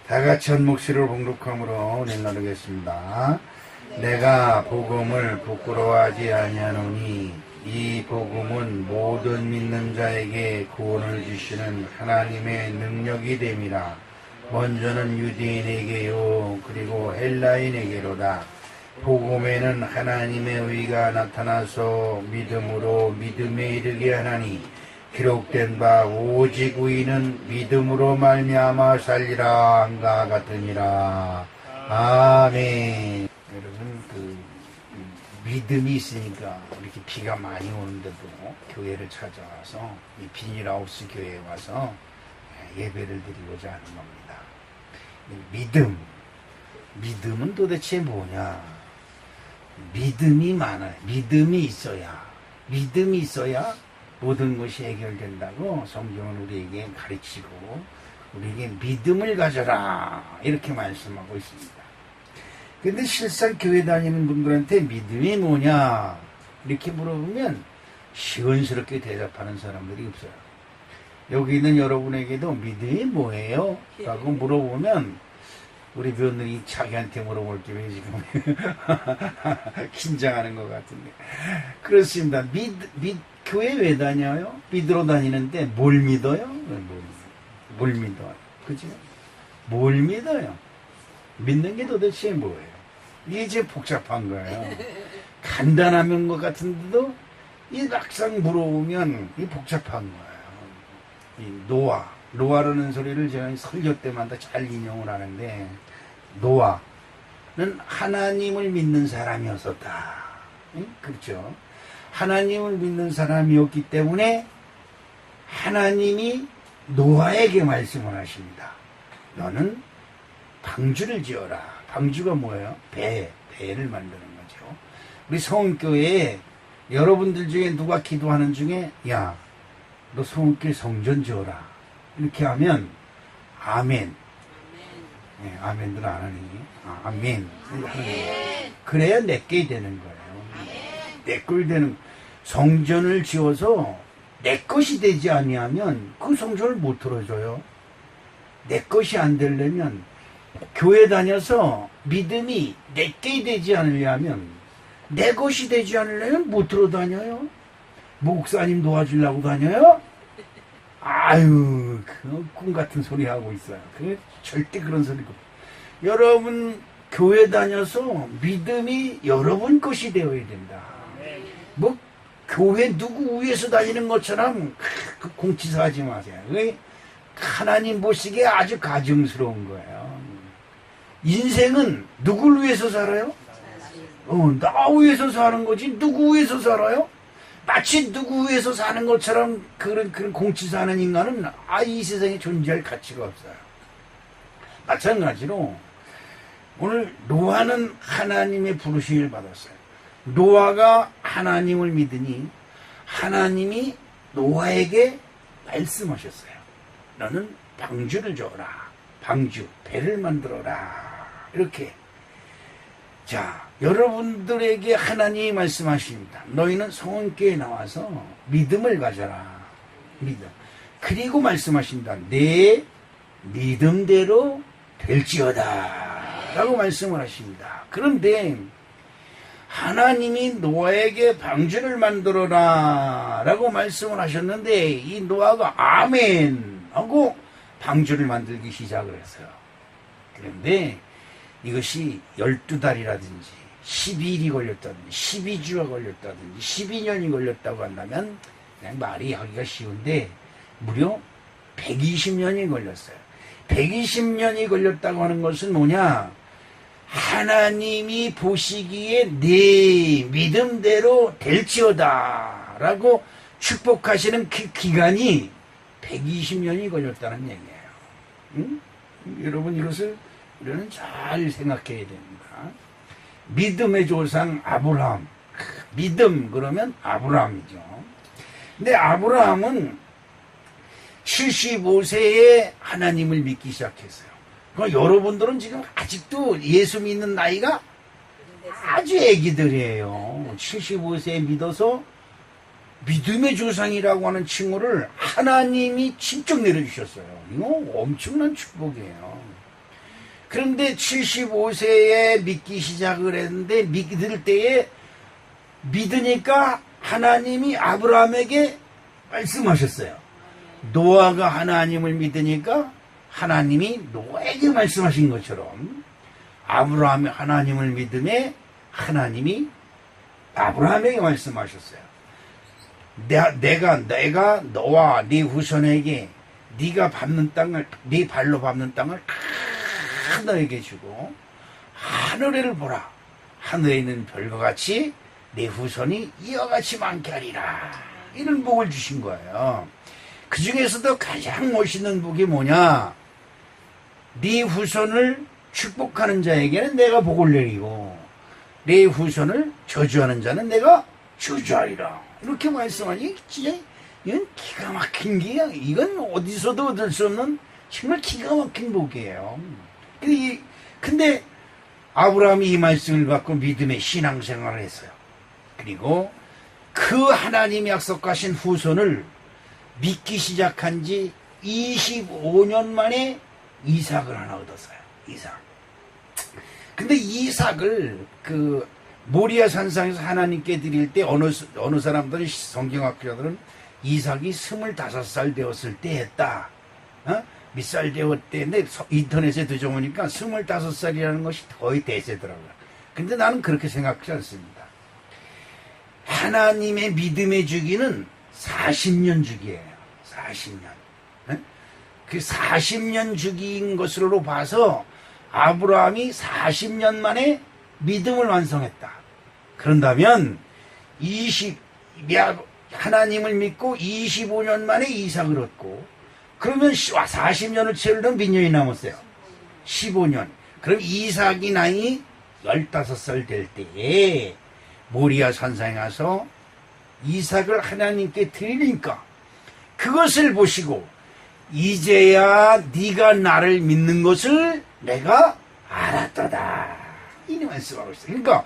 다 같이 한 목소리로 봉독함으로 은혜를 나누겠습니다. 내가 복음을 부끄러워하지 아니하노니 이 복음은 모든 믿는 자에게 구원을 주시는 하나님의 능력이 됨이라. 먼저는 유대인에게요 그리고 헬라인에게로다. 복음에는 하나님의 의가 나타나서 믿음으로 믿음에 이르게 하나니 기록된 바 오직 의인은 믿음으로 말미암아 살리라 한가 같으니라. 아멘. 여러분 믿음이 있으니까 이렇게 비가 많이 오는데도 교회를 찾아와서 이 비닐하우스 교회에 와서 예배를 드리고자 하는 겁니다. 믿음은 도대체 뭐냐? 믿음이 많아요. 믿음이 있어야 모든 것이 해결된다고 성경은 우리에게 가르치고 우리에게 믿음을 가져라 이렇게 말씀하고 있습니다. 근데 실상 교회 다니는 분들한테 믿음이 뭐냐 이렇게 물어보면 시원스럽게 대답하는 사람들이 없어요. 여기 있는 여러분에게도 믿음이 뭐예요? 라고 물어보면 우리 배우들이 자기한테 물어볼 게 왜 지금 긴장하는 것 같은데. 그렇습니다. 교회 왜 다녀요? 믿으러 다니는데 뭘 믿어요? 뭘 믿어요? 그죠? 뭘 믿어요? 믿는 게 도대체 뭐예요? 이게 이제 복잡한 거예요. 간단한 것 같은데도 이 막상 물어보면 이 복잡한 거예요. 이 노아라는 소리를 제가 설교 때마다 잘 인용을 하는데, 노아는 하나님을 믿는 사람이었었다. 그렇죠? 하나님을 믿는 사람이었기 때문에 하나님이 노아에게 말씀을 하십니다. 너는 방주를 지어라. 방주가 뭐예요? 배를 만드는 거죠. 우리 성교회에 여러분들 중에 누가 기도하는 중에 야, 너 성교회 성전 지어라. 이렇게 하면 아멘. 네, 아멘들 안 하니? 아멘. 그래야 내게 되는 거예요. 내 꼴 되는. 성전을 지어서 내 것이 되지 아니하면 그 성전을 못 들어줘요. 내 것이 안 되려면 교회 다녀서 믿음이 내게 되지 않으려면, 내 것이 되지 않으려면 못 들어 다녀요. 목사님 도와주려고 다녀요? 아유, 그 꿈 같은 소리 하고 있어요. 절대 그런 소리고. 여러분 교회 다녀서 믿음이 여러분 것이 되어야 된다. 뭐 교회 누구 위해서 다니는 것처럼 그 공치사 하지 마세요. 하나님 보시기에 아주 가증스러운 거예요. 인생은 누굴 위해서 살아요? 나 위해서 사는 거지 누구 위해서 살아요? 마치 누구 위해서 사는 것처럼 그런 공치사하는 인간은 이 세상에 존재할 가치가 없어요. 마찬가지로 오늘 노아는 하나님의 부르심을 받았어요. 노아가 하나님을 믿으니 하나님이 노아에게 말씀하셨어요. 너는 방주를 줘라. 방주, 배를 만들어라. 이렇게. 자, 여러분들에게 하나님이 말씀하십니다. 너희는 성원교회에 나와서 믿음을 가져라. 믿음. 그리고 말씀하십니다. 내 믿음대로 될지어다. 라고 말씀을 하십니다. 그런데 하나님이 노아에게 방주를 만들어라. 라고 말씀을 하셨는데 이 노아가 아멘. 하고 방주를 만들기 시작을 했어요. 그런데 이것이 12달이라든지 12일이 걸렸다든지 12주가 걸렸다든지 12년이 걸렸다고 한다면 그냥 말이 하기가 쉬운데 무려 120년이 걸렸어요. 120년이 걸렸다고 하는 것은 뭐냐? 하나님이 보시기에 네 믿음대로 될지어다 라고 축복하시는 그 기간이 120년이 걸렸다는 얘기예요. 응? 여러분 이것을 우리는 잘 생각해야 됩니다. 믿음의 조상 아브라함. 믿음 그러면 아브라함이죠. 근데 아브라함은 75세에 하나님을 믿기 시작했어요. 그러니까 여러분들은 지금 아직도 예수 믿는 나이가 아주 애기들이에요. 75세에 믿어서 믿음의 조상이라고 하는 칭호를 하나님이 직접 내려주셨어요. 이거 엄청난 축복이에요. 그런데 75세에 믿기 시작을 했는데 믿을 때에 믿으니까 하나님이 아브라함에게 말씀하셨어요. 노아가 하나님을 믿으니까 하나님이 노아에게 말씀하신 것처럼 아브라함이 하나님을 믿음에 하나님이 아브라함에게 말씀하셨어요. 내가 너와 네 후손에게 네가 밟는 땅을, 네 발로 밟는 땅을 다 너에게 주고 하늘을 보라. 하늘에 있는 별과 같이 내 후손이 이와 같이 많게 하리라. 이런 복을 주신 거예요. 그 중에서도 가장 멋있는 복이 뭐냐? 네 후손을 축복하는 자에게는 내가 복을 내리고 내 후손을 저주하는 자는 내가 저주하리라. 이렇게 말씀하니 진짜 이건 기가 막힌 게, 이건 어디서도 얻을 수 없는 정말 기가 막힌 복이에요. 근데 아브라함이 이 말씀을 받고 믿음의 신앙생활을 했어요. 그리고 그 하나님이 약속하신 후손을 믿기 시작한 지 25년 만에 이삭을 하나 얻었어요. 이삭. 근데 이삭을 그 모리아 산상에서 하나님께 드릴 때 어느 사람들은, 성경학자들은 이삭이 25살 되었을 때 했다. 몇 살 되었대. 근데 인터넷에 뒤져보니까 25살이라는 것이 거의 대세더라고요. 근데 나는 그렇게 생각하지 않습니다. 하나님의 믿음의 주기는 40년 주기예요. 40년. 그 40년 주기인 것으로 봐서 아브라함이 40년 만에 믿음을 완성했다. 그런다면 하나님을 믿고 25년 만에 이삭을 얻고, 그러면 40년을 채우려면 몇 년이 남았어요? 15년. 그럼 이삭이 나이 15살 될 때에 모리아 산상에 가서 이삭을 하나님께 드리니까 그것을 보시고 이제야 네가 나를 믿는 것을 내가 알았도다. 이 말씀하고 있어요. 그러니까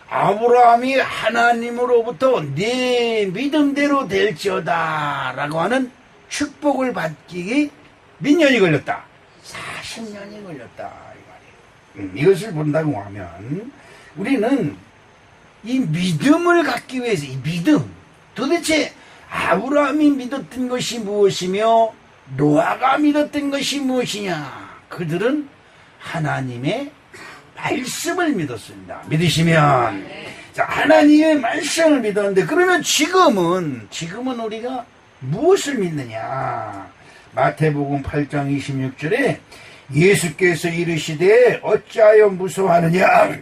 아브라함이 하나님으로부터 네 믿음대로 될지어다 라고 하는 축복을 받기 몇 년이 걸렸다? 40년이 걸렸다 이 말이에요. 이것을 본다고 하면 우리는 이 믿음을 갖기 위해서, 이 믿음, 도대체 아브라함이 믿었던 것이 무엇이며 노아가 믿었던 것이 무엇이냐? 그들은 하나님의 말씀을 믿었습니다. 믿으시면, 자, 하나님의 말씀을 믿었는데, 그러면 지금은 우리가 무엇을 믿느냐? 마태복음 8장 26절에 예수께서 이르시되 어찌하여 무서워하느냐?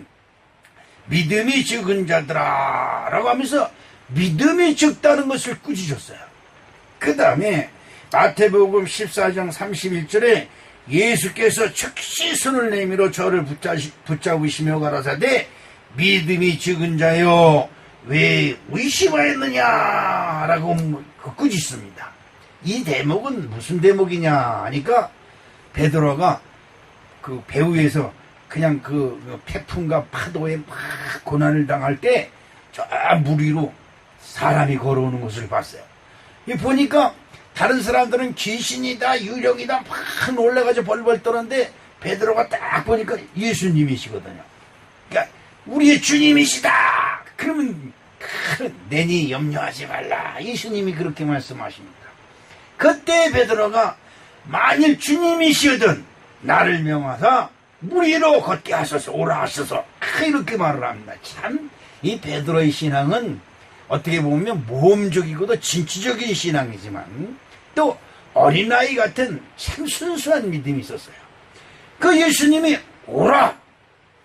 믿음이 적은 자들아 라고 하면서 믿음이 적다는 것을 꾸짖었어요. 그 다음에 마태복음 14장 31절에 예수께서 즉시 손을 내밀어 저를 붙잡으시며 가라사대 믿음이 적은 자여 왜 의심하였느냐 라고 꾸짖습니다. 이 대목은 무슨 대목이냐 하니까 베드로가 그 배 위에서 그냥 그 태풍과 파도에 막 고난을 당할 때 저 물 위로 사람이 걸어오는 것을 봤어요. 보니까 다른 사람들은 귀신이다 유령이다 막 놀라가지고 벌벌 떠는데 베드로가 딱 보니까 예수님이시거든요. 그러니까 우리의 주님이시다. 그러면 내니 염려하지 말라. 예수님이 그렇게 말씀하십니다. 그때 베드로가 만일 주님이시거든 나를 명하사 물 위로 걷게 하소서 오라 하소서 이렇게 말을 합니다. 참 이 베드로의 신앙은 어떻게 보면 모험적이고도 진취적인 신앙이지만 또 어린아이 같은 참 순수한 믿음이 있었어요. 그 예수님이 오라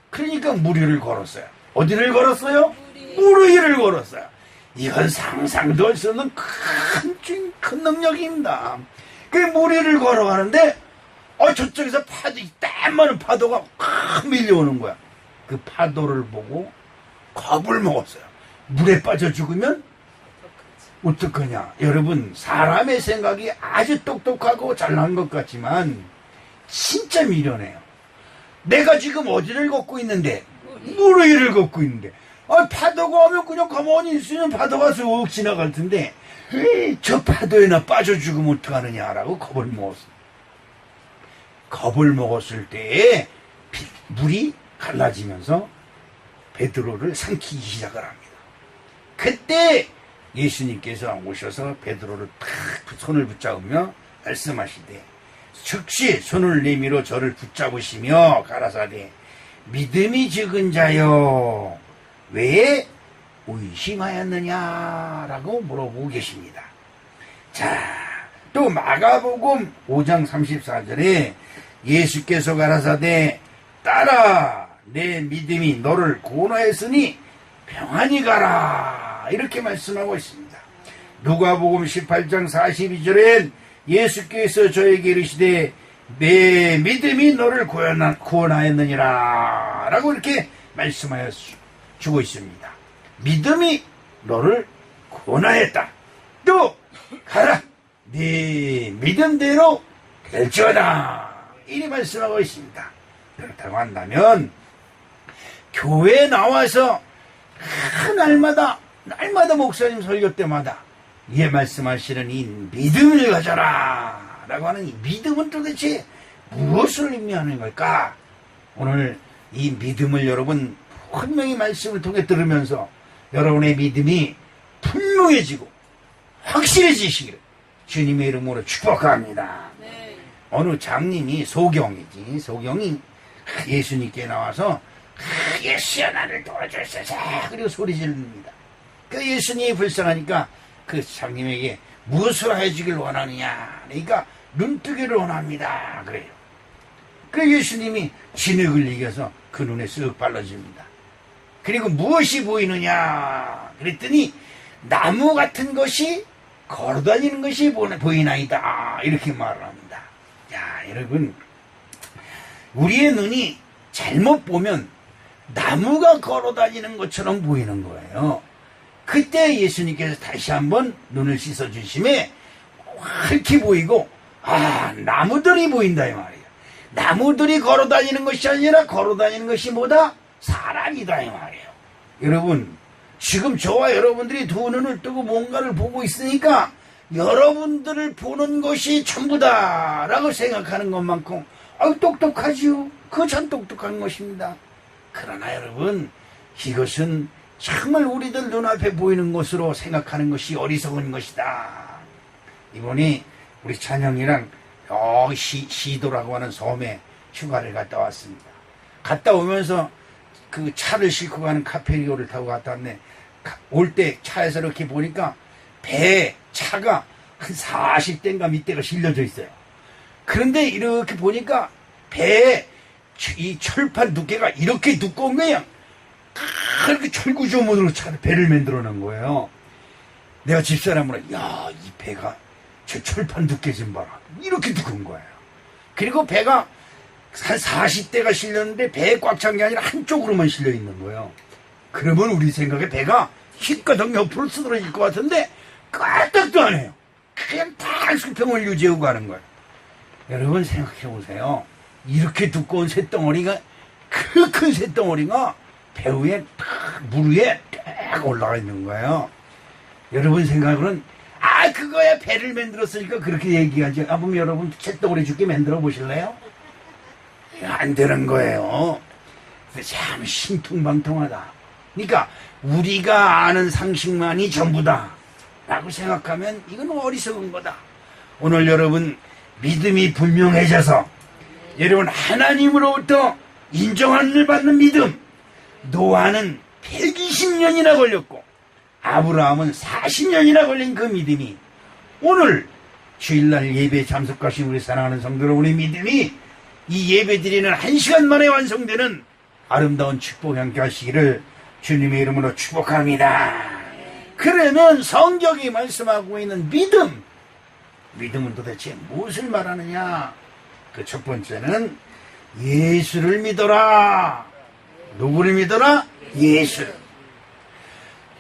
그러니까 물 위를 걸었어요. 어디를 걸었어요? 물 위를 걸었어요. 이건 상상도 할 수 없는 큰 능력입니다. 그 물 위를 걸어가는데 저쪽에서 땀 많은 파도가 확 밀려오는 거야. 그 파도를 보고 겁을 먹었어요. 물에 빠져 죽으면 어떡하냐. 여러분 사람의 생각이 아주 똑똑하고 잘난 것 같지만 진짜 미련해요. 내가 지금 어디를 걷고 있는데 물 위를 걷고 있는데 파도가 오면 그냥 가만히 있으면 파도가 쑥 지나갈 텐데 저 파도에나 빠져 죽으면 어떡하느냐라고 겁을 먹었어요. 겁을 먹었을 때에 물이 갈라지면서 베드로를 삼키기 시작을 합니다. 그때 예수님께서 오셔서 베드로를 탁 손을 붙잡으며 말씀하시되 즉시 손을 내밀어 저를 붙잡으시며 가라사대 믿음이 적은 자여 왜 의심하였느냐라고 물어보고 계십니다. 자, 또 마가복음 5장 34절에 예수께서 가라사대 따라 내 믿음이 너를 구원하였으니 평안히 가라 이렇게 말씀하고 있습니다. 누가복음 18장 42절엔 예수께서 저에게 이르시되 내 믿음이 너를 구원하였느니라 라고 이렇게 말씀하여 주고 있습니다. 믿음이 너를 구원하였다. 또 가라 네 믿음대로 될지어다 이리 말씀하고 있습니다. 그렇다고 한다면 교회에 나와서 날마다 목사님 설교 때마다 예 말씀하시는 이 믿음을 가져라 라고 하는 이 믿음은 도대체 무엇을 의미하는 걸까? 오늘 이 믿음을 여러분 분명히 말씀을 통해 들으면서 여러분의 믿음이 분명해지고 확실해지시기를 주님의 이름으로 축복합니다. 네. 어느 장님이 소경이 예수님께 나와서 예수여 나를 도와주소서 그리고 소리 지릅니다. 그 예수님이 불쌍하니까 그 장님에게 무엇을 해주길 원하느냐 그러니까 눈뜨기를 원합니다 그래요. 그 예수님이 진흙을 이겨서 그 눈에 쓱 발라줍니다. 그리고 무엇이 보이느냐 그랬더니 나무 같은 것이 걸어다니는 것이 보이나이다 이렇게 말을 합니다. 야 여러분 우리의 눈이 잘못 보면 나무가 걸어다니는 것처럼 보이는 거예요. 그때 예수님께서 다시 한번 눈을 씻어주심에 활기 보이고 나무들이 보인다 이 말이에요. 나무들이 걸어다니는 것이 아니라 걸어다니는 것이 뭐다? 사람이다 이 말이에요. 여러분 지금 저와 여러분들이 두 눈을 뜨고 뭔가를 보고 있으니까 여러분들을 보는 것이 전부다 라고 생각하는 것만큼 똑똑하지요. 그거 참 똑똑한 것입니다. 그러나 여러분 이것은 정말 우리들 눈앞에 보이는 것으로 생각하는 것이 어리석은 것이다. 이번에 우리 찬영이랑 시도라고 하는 섬에 휴가를 갔다 왔습니다. 갔다 오면서 그 차를 싣고 가는 카페리오를 타고 갔다 왔네. 올 때 차에서 이렇게 보니까 배에 차가 한 40대인가 밑대가 실려져 있어요. 그런데 이렇게 보니까 배에 이 철판 두께가 이렇게 두꺼운 거예요. 그렇게 철구조문으로 배를 만들어 놓은 거예요. 내가 집사람으로 야, 이 배가 저 철판 두께 좀 봐라. 이렇게 두꺼운 거예요. 그리고 배가 한 40대가 실렸는데 배에 꽉 찬 게 아니라 한쪽으로만 실려 있는 거예요. 그러면 우리 생각에 배가 휘거덕 옆으로 쓰러질 것 같은데 까딱도 안 해요. 그냥 다 수평을 유지하고 가는 거예요. 여러분 생각해 보세요. 이렇게 두꺼운 쇳덩어리가 그 큰 쇳덩어리가 배 위에 물 위에 딱 올라가 있는 거예요. 여러분 생각으로는 그거야 배를 만들었으니까 그렇게 얘기하죠. 그럼 여러분 쇳덩어리 죽게 만들어 보실래요? 안 되는 거예요. 참 신통방통하다. 그러니까 우리가 아는 상식만이 전부다 라고 생각하면 이건 어리석은 거다. 오늘 여러분 믿음이 분명해져서 여러분 하나님으로부터 인정함을 받는 믿음. 노아는 120년이나 걸렸고 아브라함은 40년이나 걸린 그 믿음이 오늘 주일날 예배에 참석하신 우리 사랑하는 성도 여러분의 믿음이 이 예배드리는 1시간 만에 완성되는 아름다운 축복 함께 하시기를 주님의 이름으로 축복합니다. 그러면 성경이 말씀하고 있는 믿음은 도대체 무엇을 말하느냐? 그 첫 번째는 예수를 믿어라. 누구를 믿어라? 예수.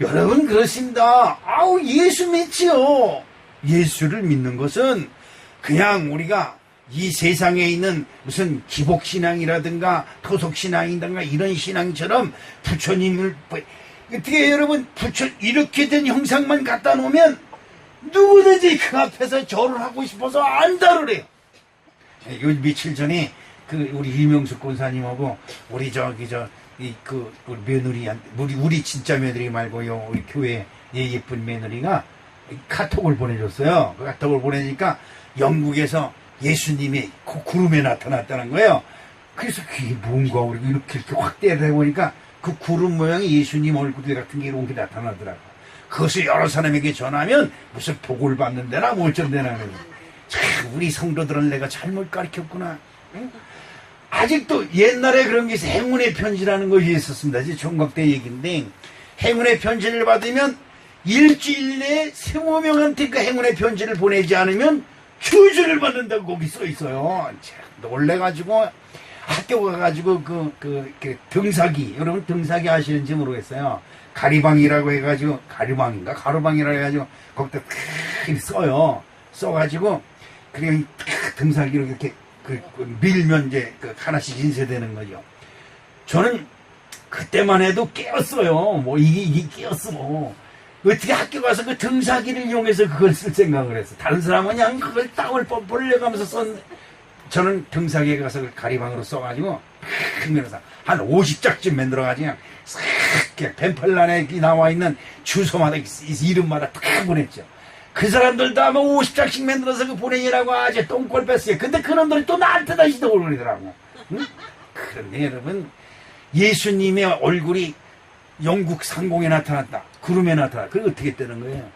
여러분 그렇습니다. 예수 믿지요. 예수를 믿는 것은 그냥 우리가 이 세상에 있는 무슨 기복신앙이라든가 토속신앙이라든가 이런 신앙처럼 부처님을 어떻게 여러분 이렇게 된 형상만 갖다 놓으면 누구든지 그 앞에서 절을 하고 싶어서 안다를 해요. 요 며칠 전에 그 우리 이명숙 권사님하고 우리 우리 며느리한테 우리 진짜 며느리 말고요 우리 교회 예쁜 며느리가 카톡을 보내줬어요. 그 카톡을 보내니까 영국에서 예수님이 그 구름에 나타났다는 거예요. 그래서 그게 뭔가 우리 이렇게 확대를 해보니까 그 구름 모양이 예수님 얼굴 같은 게 이렇게 나타나더라고. 그것을 여러 사람에게 전하면 무슨 복을 받는데나 뭐 어쩐데나. 우리 성도들은 내가 잘못 가르쳤구나. 응? 아직도 옛날에 그런 게 있어요. 행운의 편지라는 것이 있었습니다. 이제 총각 때 얘기인데 행운의 편지를 받으면 일주일 내에 20명한테 그 행운의 편지를 보내지 않으면 저주를 받는다고 거기 써 있어요. 놀래가지고 학교 가가지고 그 등사기, 여러분 등사기 아시는지 모르겠어요. 가리방이라고 해가지고 가루방이라고 해가지고 거기다 써요. 써가지고 그냥 등사기로 이렇게 밀면 이제 하나씩 인쇄되는 거죠. 저는 그때만 해도 깨었어요. 뭐 이게 깨었어. 뭐. 어떻게 학교 가서 그 등사기를 이용해서 그걸 쓸 생각을 했어. 다른 사람은 그냥 그걸 땅을 벌려가면서 썼는데 저는 등사기에 가서 가리방으로 써가지고 한 50장쯤 만들어가지고 그냥 펜팔란에 나와 있는 주소마다 이름마다 다 보냈죠. 그 사람들도 아마 50장씩 만들어서 그 보내느라고 아주 똥꼴 뺐어요. 근데 그놈들이 또 나한테 다시 또 그러더라고. 응? 그런데 여러분 예수님의 얼굴이 영국 상공에 나타났다. 구름에 나타났다. 그게 어떻게 되는 거예요?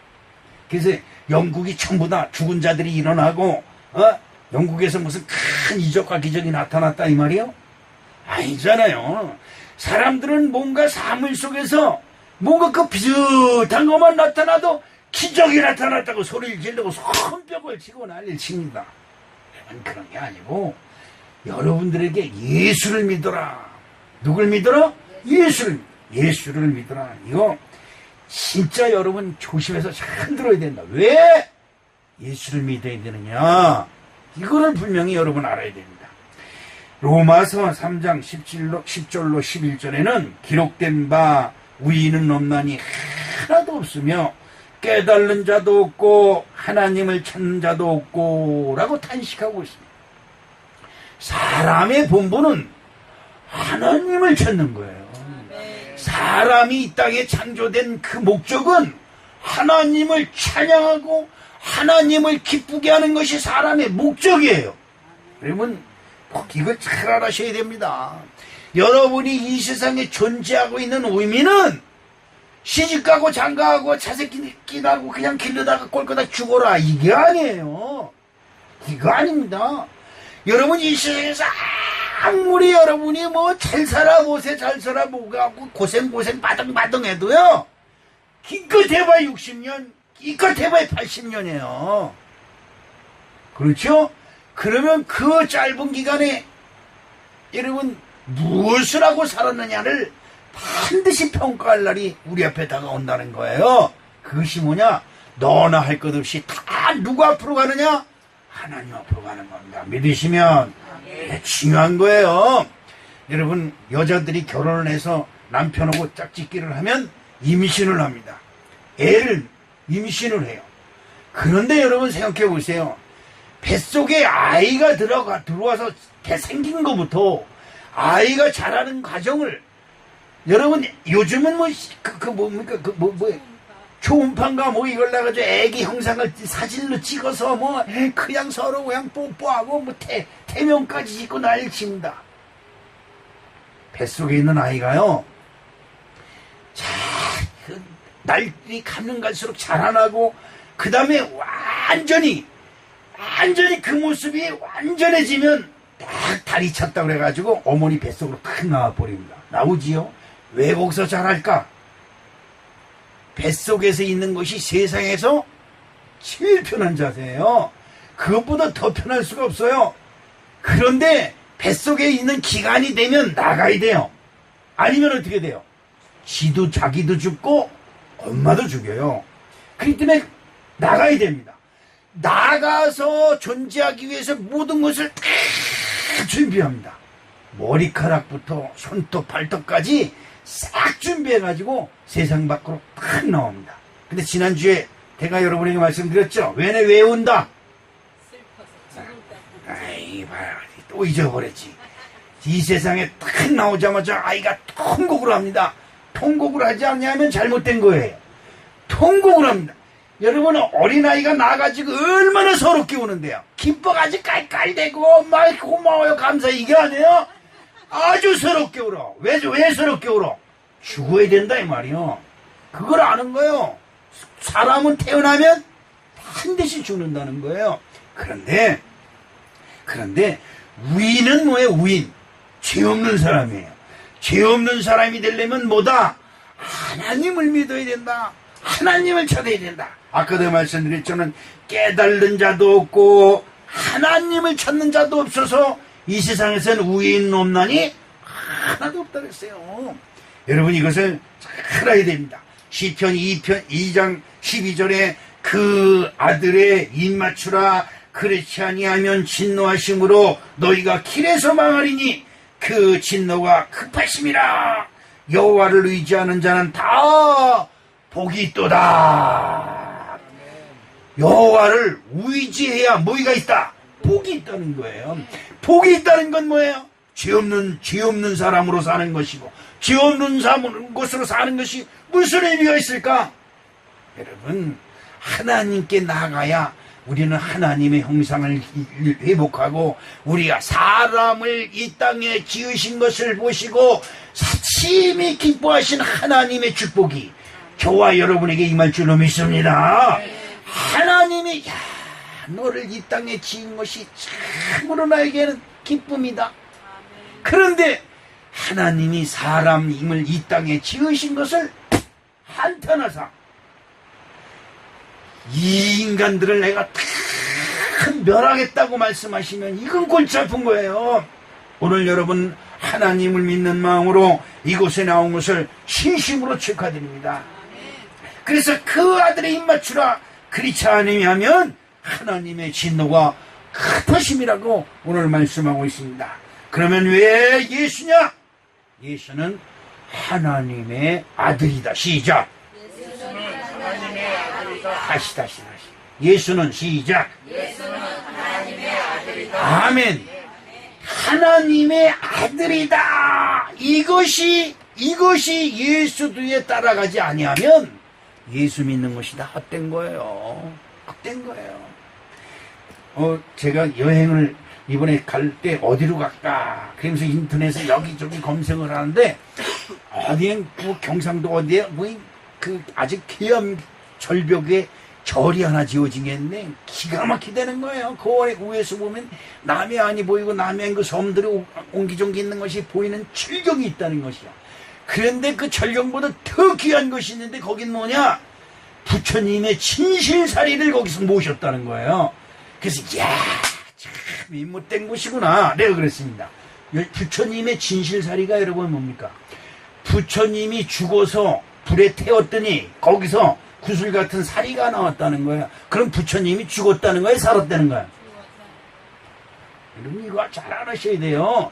그래서 영국이 전부 다 죽은 자들이 일어나고 영국에서 무슨 큰 이적과 기적이 나타났다 이 말이에요? 아니잖아요. 사람들은 뭔가 사물 속에서 뭔가 그 비슷한 것만 나타나도 기적이 나타났다고 소리를 지르고 손뼉을 치고 난리를 칩니다. 그런 게 아니고 여러분들에게 예수를 믿어라. 누굴 믿어라? 예수를 믿어라. 이거 진짜 여러분 조심해서 잘 들어야 된다. 왜 예수를 믿어야 되느냐? 이거를 분명히 여러분 알아야 됩니다. 로마서 3장 10절로 11절에는 기록된 바 위인은 없나니 하나도 없으며 깨달는 자도 없고 하나님을 찾는 자도 없고 라고 탄식하고 있습니다. 사람의 본분은 하나님을 찾는 거예요. 사람이 이 땅에 창조된 그 목적은 하나님을 찬양하고 하나님을 기쁘게 하는 것이 사람의 목적이에요. 여러분 이걸 잘 알아셔야 됩니다. 여러분이 이 세상에 존재하고 있는 의미는 시집가고 장가하고 자식끼 낳고 그냥 길러다가 꼴거다 죽어라 이게 아니에요. 이거 아닙니다. 여러분 이 세상에서 아무리 여러분이 뭐 잘 살아 못해 잘 살아 뭐가 고생 바등바등 해도요 기껏 해봐야 60년 기껏 해봐야 80년이에요. 그렇죠? 그러면 그 짧은 기간에 여러분 무엇을 하고 살았느냐를 반드시 평가할 날이 우리 앞에 다가온다는 거예요. 그것이 뭐냐? 너나 할 것 없이 다 누구 앞으로 가느냐? 하나님 앞으로 가는 겁니다. 믿으시면 중요한 거예요. 여러분 여자들이 결혼을 해서 남편하고 짝짓기를 하면 임신을 합니다. 애를 임신을 해요. 그런데 여러분 생각해 보세요. 뱃속에 아이가 들어와서 생긴 것부터 아이가 자라는 과정을 여러분 요즘은 초음파인가 뭐 이걸 나가지고 애기 형상을 사진로 찍어서 뭐 그냥 서로 그냥 뽀뽀하고 뭐 태명까지 짓고 난리를 칩니다. 뱃속에 있는 아이가요 날이 가면 갈수록 자라나고 그 다음에 완전히 그 모습이 완전해지면 딱 다리 찼다 그래가지고 어머니 뱃속으로 탁 나와버립니다. 나오지요? 왜 거기서 자랄까? 뱃속에서 있는 것이 세상에서 제일 편한 자세예요. 그것보다 더 편할 수가 없어요. 그런데 뱃속에 있는 기간이 되면 나가야 돼요. 아니면 어떻게 돼요? 자기도 죽고 엄마도 죽여요. 그렇기 때문에 나가야 됩니다. 나가서 존재하기 위해서 모든 것을 다 준비합니다. 머리카락부터 손톱 발톱까지 싹 준비해가지고 세상 밖으로 탁 나옵니다. 근데 지난주에 제가 여러분에게 말씀드렸죠. 왜 온다? 슬퍼서 죽을 때. 아이 봐요. 또 잊어버렸지. 이 세상에 딱 나오자마자 아이가 통곡을 합니다. 통곡을 하지 않냐면 잘못된 거예요. 통곡을 합니다. 여러분, 어린아이가 나가지고 얼마나 서럽게 우는데요. 기뻐가지고 깔깔대고 막 고마워요 감사 이게 아니에요. 아주 서럽게 울어. 왜 서럽게 울어? 죽어야 된다 이 말이요. 그걸 아는 거예요. 사람은 태어나면 반드시 죽는다는 거예요. 그런데 우인은 뭐예요? 우인. 죄 없는 사람이에요. 죄 없는 사람이 되려면 뭐다? 하나님을 믿어야 된다. 하나님을 찾아야 된다. 아까도 말씀드렸지만 깨달는 자도 없고 하나님을 찾는 자도 없어서 이 세상에서는 우인 없나니 하나도 없다 그랬어요. 여러분 이것을 잘 알아야 됩니다. 시편 2장 12절에 그 아들의 입 맞추라 그렇지 아니하면 진노하심으로 너희가 길에서 망하리니 그 진노가 급하심이라. 여호와를 의지하는 자는 다 복이 있도다. 여호와를 의지해야 뭐가 있다? 복이 있다는 거예요. 복이 있다는 건 뭐예요? 죄 없는 사람으로 사는 것이고 죄 없는 것으로 사는 것이 무슨 의미가 있을까? 여러분 하나님께 나가야 우리는 하나님의 형상을 회복하고 우리가 사람을 이 땅에 지으신 것을 보시고 사심이 기뻐하신 하나님의 축복이 저와 여러분에게 임할 줄로 믿습니다. 하나님이 너를 이 땅에 지은 것이 참으로 나에게는 기쁨이다. 그런데 하나님이 사람임을 이 땅에 지으신 것을 한탄하사 이 인간들을 내가 다 멸하겠다고 말씀하시면 이건 골치 아픈 거예요. 오늘 여러분 하나님을 믿는 마음으로 이곳에 나온 것을 진심으로 축하드립니다. 그래서 그 아들의 입 맞추라 그렇지 않으면 하나님의 진노가 급하심이라고 오늘 말씀하고 있습니다. 그러면 왜 예수냐? 예수는 하나님의 아들이다. 시작. 다시. 예수는 시작. 예수는 하나님의 아들이다. 아멘. 하나님의 아들이다. 이것이 예수 뒤에 따라가지 아니하면 예수 믿는 것이 다 헛된 거예요. 헛된 거예요. 제가 여행을 이번에 갈 때 어디로 갈까? 그러면서 인터넷에 여기저기 검색을 하는데 어디에 뭐 경상도 어디에 아직 계엄 절벽에 절이 하나 지어진 게 있는데 기가 막히다는 거예요. 그 위에서 보면 남해 안이 보이고 남해 그 섬들이 옹기종기 있는 것이 보이는 절경이 있다는 것이야. 그런데 그 절경보다 더 귀한 것이 있는데 거긴 뭐냐? 부처님의 진실사리를 거기서 모셨다는 거예요. 그래서 참 못된 곳이구나 내가 그랬습니다. 부처님의 진실사리가 여러분 뭡니까? 부처님이 죽어서 불에 태웠더니 거기서 구슬 같은 사리가 나왔다는 거야. 그럼 부처님이 죽었다는 거야? 살았다는 거야? 여러분 이거 잘 알아셔야 돼요.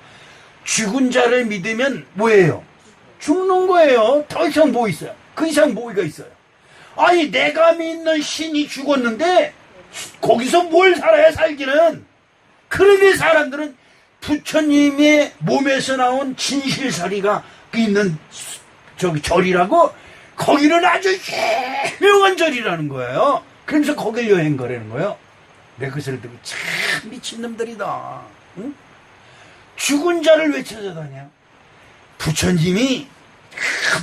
죽은 자를 믿으면 뭐예요? 죽는 거예요. 더 이상 뭐 있어요? 그 이상 뭐가 있어요? 아니 내가 믿는 신이 죽었는데 거기서 뭘 살아야 살기는. 그런데 사람들은 부처님의 몸에서 나온 진실사리가 있는 절이라고 거기는 아주 유명한 절이라는 거예요. 그러면서 거길 여행 가라는 거예요. 내가 그것을 듣고 참 미친놈들이다. 응? 죽은 자를 왜 찾아다녀? 부처님이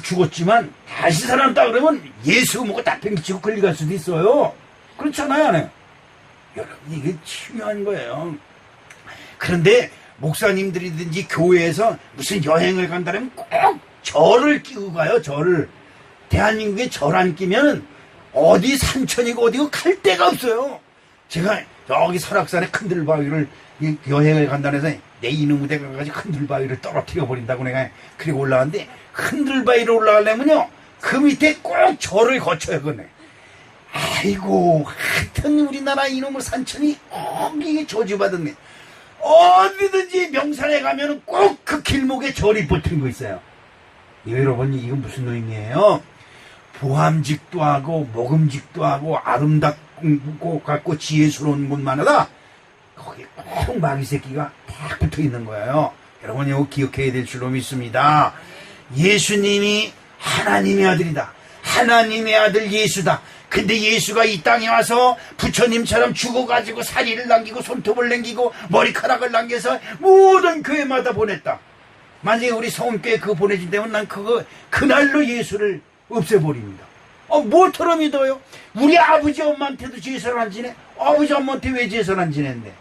죽었지만 다시 살아났다 그러면 예수 뭐고 딱 팽치고 끌려갈 수도 있어요. 그렇잖아요, 안 해요? 여러분 이게 중요한 거예요. 그런데 목사님들이든지 교회에서 무슨 여행을 간다면 꼭 절을 끼고 가요. 절을. 대한민국에 절 안 끼면 어디 산천이고 어디고 갈 데가 없어요. 제가 여기 설악산에 큰들바위를 여행을 간다고 해서 내 이놈의 데 가가지고 큰들바위를 떨어뜨려 버린다고 내가 그리고 올라왔는데 큰들바위로 올라가려면요 그 밑에 꼭 절을 거쳐야 그네. 아이고 하여튼 우리나라 이놈의 산천이 이게 저주받았네. 어디든지 명산에 가면 꼭 그 길목에 절이 붙은 거 있어요. 여러분 이건 무슨 의미예요? 보암직도 하고 먹음직도 하고 아름답고 같고 지혜스러운 곳만 하다 거기에 꼭 마귀 새끼가 딱 붙어 있는 거예요. 여러분 이거 기억해야 될 줄로 믿습니다. 예수님이 하나님의 아들이다. 하나님의 아들 예수다. 근데 예수가 이 땅에 와서 부처님처럼 죽어가지고 사리를 남기고 손톱을 남기고 머리카락을 남겨서 모든 교회마다 보냈다. 만약에 우리 성음교회 그거 보내준다면 난 그날로 예수를 없애버립니다. 뭐처럼 믿어요? 우리 아버지 엄마한테도 제사를 안 지내? 아버지 엄마한테 왜 제사를 안 지냈는데?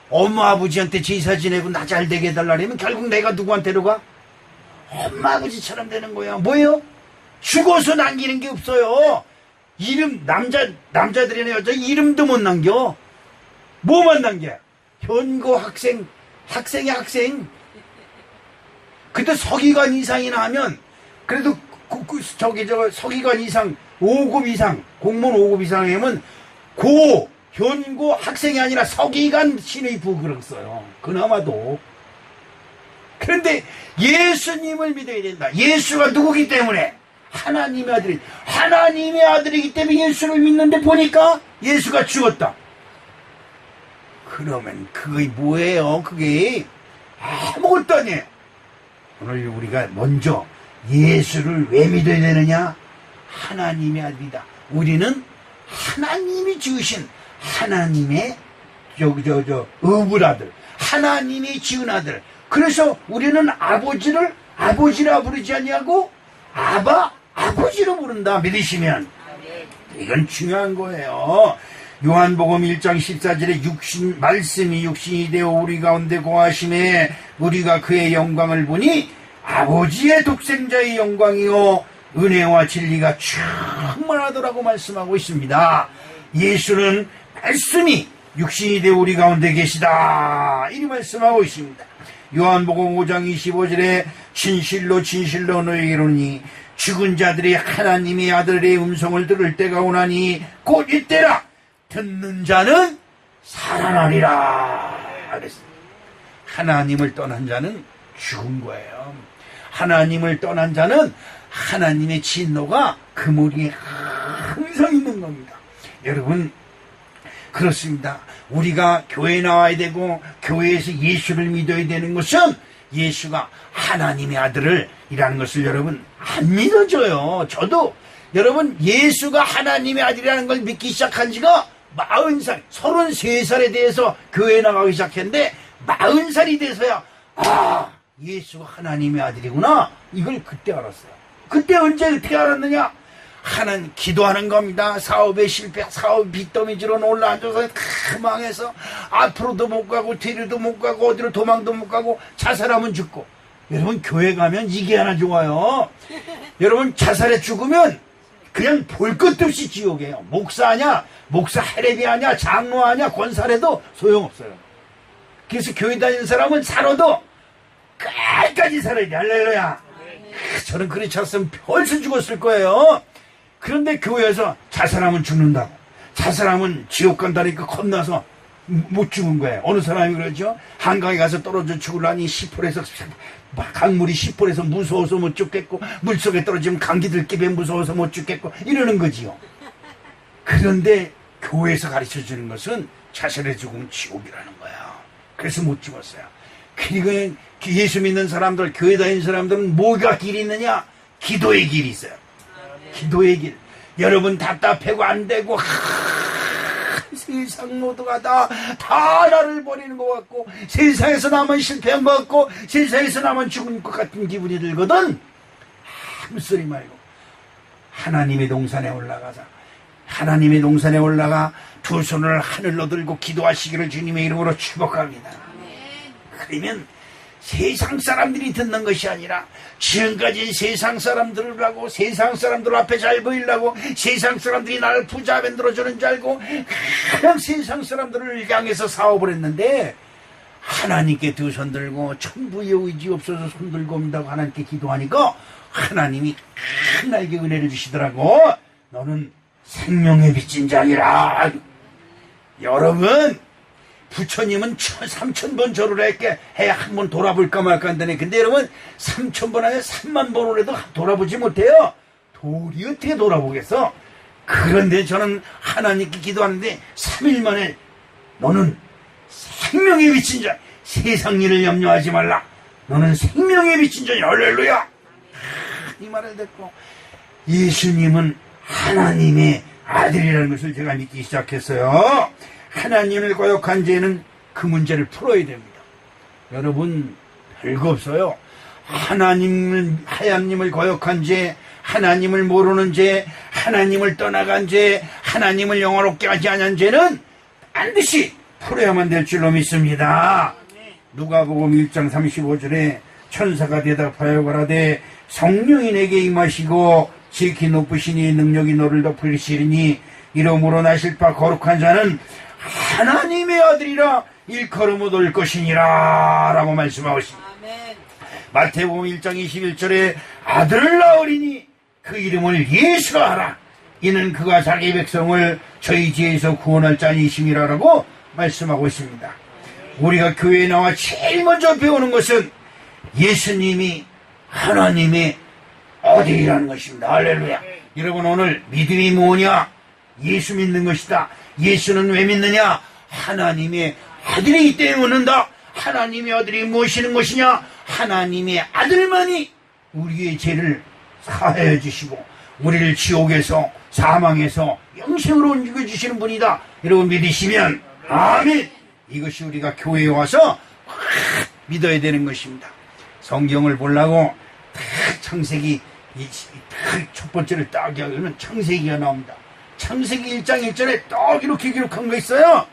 엄마 아버지한테 제사 지내고 나 잘 되게 해달라면 결국 내가 누구한테로 가? 엄마 아버지처럼 되는 거야. 뭐예요? 죽어서 남기는 게 없어요. 이름, 남자들이나 여자 이름도 못 남겨. 뭐만 남겨? 현고 학생의 학생. 근데 서기관 이상이나 하면, 그래도, 서기관 이상, 5급 이상, 공무원 5급 이상이면, 현고 학생이 아니라 서기관 신의 부그릇 써요. 그나마도. 그런데 예수님을 믿어야 된다. 예수가 누구기 때문에? 하나님의 아들이기 때문에 예수를 믿는데 보니까 예수가 죽었다. 그러면 그게 뭐예요? 그게 아무것도 아니에요. 오늘 우리가 먼저 예수를 왜 믿어야 되느냐? 하나님의 아들이다. 우리는 하나님이 지으신 하나님의 의붓 아들, 하나님이 지은 아들. 그래서 우리는 아버지를 아버지라 부르지 아니하고 아버지로 부른다. 믿으시면 이건 중요한 거예요. 요한복음 1장 14절에 말씀이 육신이 되어 우리 가운데 거하심에 우리가 그의 영광을 보니 아버지의 독생자의 영광이요 은혜와 진리가 충만하더라고 말씀하고 있습니다. 예수는 말씀이 육신이 되어 우리 가운데 계시다 이 말씀하고 있습니다. 요한복음 5장 25절에 진실로 너희에게 이르노니 죽은 자들이 하나님의 아들의 음성을 들을 때가 오나니 곧 이때라. 듣는 자는 살아나리라. 하나님을 떠난 자는 죽은 거예요. 하나님을 떠난 자는 하나님의 진노가 그 머리에 항상 있는 겁니다. 여러분 그렇습니다. 우리가 교회에 나와야 되고 교회에서 예수를 믿어야 되는 것은 예수가 하나님의 아들이라는 것을 여러분 안 믿어줘요. 저도 여러분 예수가 하나님의 아들이라는 걸 믿기 시작한 지가 40살, 33살에 대해서 교회에 나가기 시작했는데 40살이 돼서야 예수가 하나님의 아들이구나 이걸 그때 알았어요. 그때 언제 어떻게 알았느냐? 하나님 기도하는 겁니다. 사업에 실패, 사업 빚더미지로 올라앉아서 망해서 앞으로도 못 가고 뒤로도 못 가고 어디로 도망도 못 가고 자살하면 죽고. 여러분 교회 가면 이게 하나 좋아요. 여러분 자살해 죽으면 그냥 볼 것도 없이 지옥이에요. 목사냐, 목사 헤레비하냐, 장로하냐, 권사래도 소용없어요. 그래서 교회 다니는 사람은 살아도 끝까지 살아야 돼. 할렐루야. 저는 그렇지 않았으면 벌써 죽었을 거예요. 그런데 교회에서 자살하면 죽는다고, 자살하면 지옥 간다니까 겁나서 못 죽은 거예요. 어느 사람이 그러죠? 한강에 가서 떨어져 죽으려니 시폴에서 강물이 시폴에서 무서워서 못 죽겠고 물속에 떨어지면 감기 들기에 무서워서 못 죽겠고 이러는 거지요. 그런데 교회에서 가르쳐주는 것은 자살해 죽으면 지옥이라는 거야. 그래서 못 죽었어요. 그리고 예수 믿는 사람들, 교회 다니는 사람들은 뭐가 길이 있느냐? 기도의 길이 있어요. 기도의 길. 여러분 답답하고 안 되고 세상 모두가 다 나를 버리는 것 같고 세상에서 나만 실패한 것 같고 세상에서 나만 죽은 것 같은 기분이 들거든. 아무 소리 말고 하나님의 동산에 올라가 두 손을 하늘로 들고 기도하시기를 주님의 이름으로 축복합니다. 그러면 세상 사람들이 듣는 것이 아니라 지금까지 세상 사람들을 하고 세상 사람들 앞에 잘 보이려고 세상 사람들이 나를 부자 만들어주는 줄 알고 그냥 세상 사람들을 향해서 사업을 했는데 하나님께 두 손 들고 천부의 의지 없어서 손 들고 온다고 하나님께 기도하니까 하나님이 나에게 은혜를 주시더라고. 너는 생명의 빚진 자이라. 여러분 부처님은 3000번 절을 해야 한 번 돌아볼까 말까 한다네. 근데 여러분 3000번 아니라 3만번을 해도 돌아보지 못해요. 돌이 어떻게 돌아보겠어? 그런데 저는 하나님께 기도하는데 3일 만에 너는 생명의 빛인 자, 세상 일을 염려하지 말라. 너는 생명의 빛인 자니. 할렐루야. 이 말을 듣고 예수님은 하나님의 아들이라는 것을 제가 믿기 시작했어요. 하나님을 거역한 죄는 그 문제를 풀어야 됩니다. 여러분, 별거 없어요. 하나님을 거역한 죄, 하나님을 모르는 죄, 하나님을 떠나간 죄, 하나님을 영원롭게 하지 않은 죄는 반드시 풀어야만 될 줄로 믿습니다. 누가복음 1장 35절에 천사가 대답하여 가라되 성령이 내게 임하시고 지극히 높으시니 능력이 너를 덮으시리니 이러므로 나실 바 거룩한 자는 하나님의 아들이라 일컬음 얻을 것이니라 라고 말씀하고 있습니다. 마태복음 1장 21절에 아들을 낳으리니 그 이름을 예수라 하라. 이는 그가 자기 백성을 저희 죄에서 구원할 자니심이라 라고 말씀하고 있습니다. 우리가 교회에 나와 제일 먼저 배우는 것은 예수님이 하나님의 아들이라는 것입니다. 할렐루야. 여러분, 오늘 믿음이 뭐냐? 예수 믿는 것이다. 예수는 왜 믿느냐? 하나님의 아들이기 때문에 믿는다. 하나님의 아들이 무엇이는 것이냐? 하나님의 아들만이 우리의 죄를 사하여 주시고 우리를 지옥에서 사망에서 영생으로 옮겨 주시는 분이다. 여러분 믿으시면 아멘. 이것이 우리가 교회에 와서 믿어야 되는 것입니다. 성경을 보려고 창세기 첫 번째를 딱 여기면 창세기가 나옵니다. 창세기 1장 1절에 딱 이렇게 기록한 거 있어요.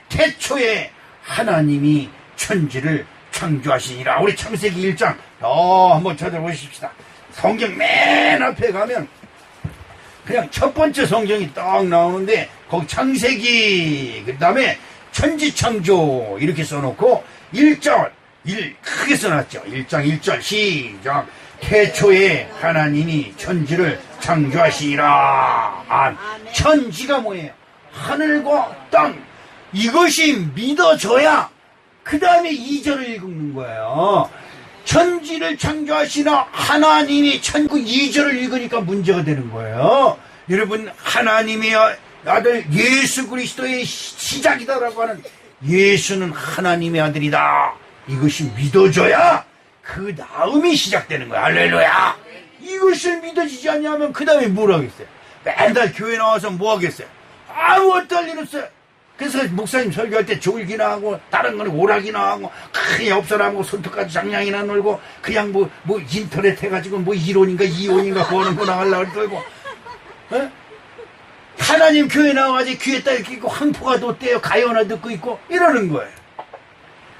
태초에 하나님이 천지를 창조하시니라. 우리 창세기 1장 한번 찾아보십시다. 성경 맨 앞에 가면 그냥 첫 번째 성경이 딱 나오는데 거기 창세기 그 다음에 천지창조 이렇게 써놓고 1절 크게 써놨죠. 1장 1절 시작. 태초에 하나님이 천지를 창조하시니라. 천지가 뭐예요? 하늘과 땅. 이것이 믿어져야 그 다음에 2절을 읽는 거예요. 천지를 창조하시나 하나님이 천국 2절을 읽으니까 문제가 되는 거예요. 여러분, 하나님의 아들 예수 그리스도의 시작이다라고 하는 예수는 하나님의 아들이다. 이것이 믿어져야 그 다음이 시작되는 거야. 할렐루야. 이것을 믿어지지 않냐면 그 다음에 뭘 하겠어요? 맨날 교회 나와서 뭐 하겠어요? 아무것도 할 일 없어요. 그래서 목사님 설교할 때 졸기나 하고 다른 거는 오락이나 하고 크게 엽서나고 손톱까지 장량이나 놀고 그냥 뭐 인터넷 해가지고 뭐 이론인가 이론인가 보는 거 나가려고 떨고 하나님 교회 나와가지고 귀에다 이렇게 있고 황포가 돋대요. 가요나 듣고 있고 이러는 거예요.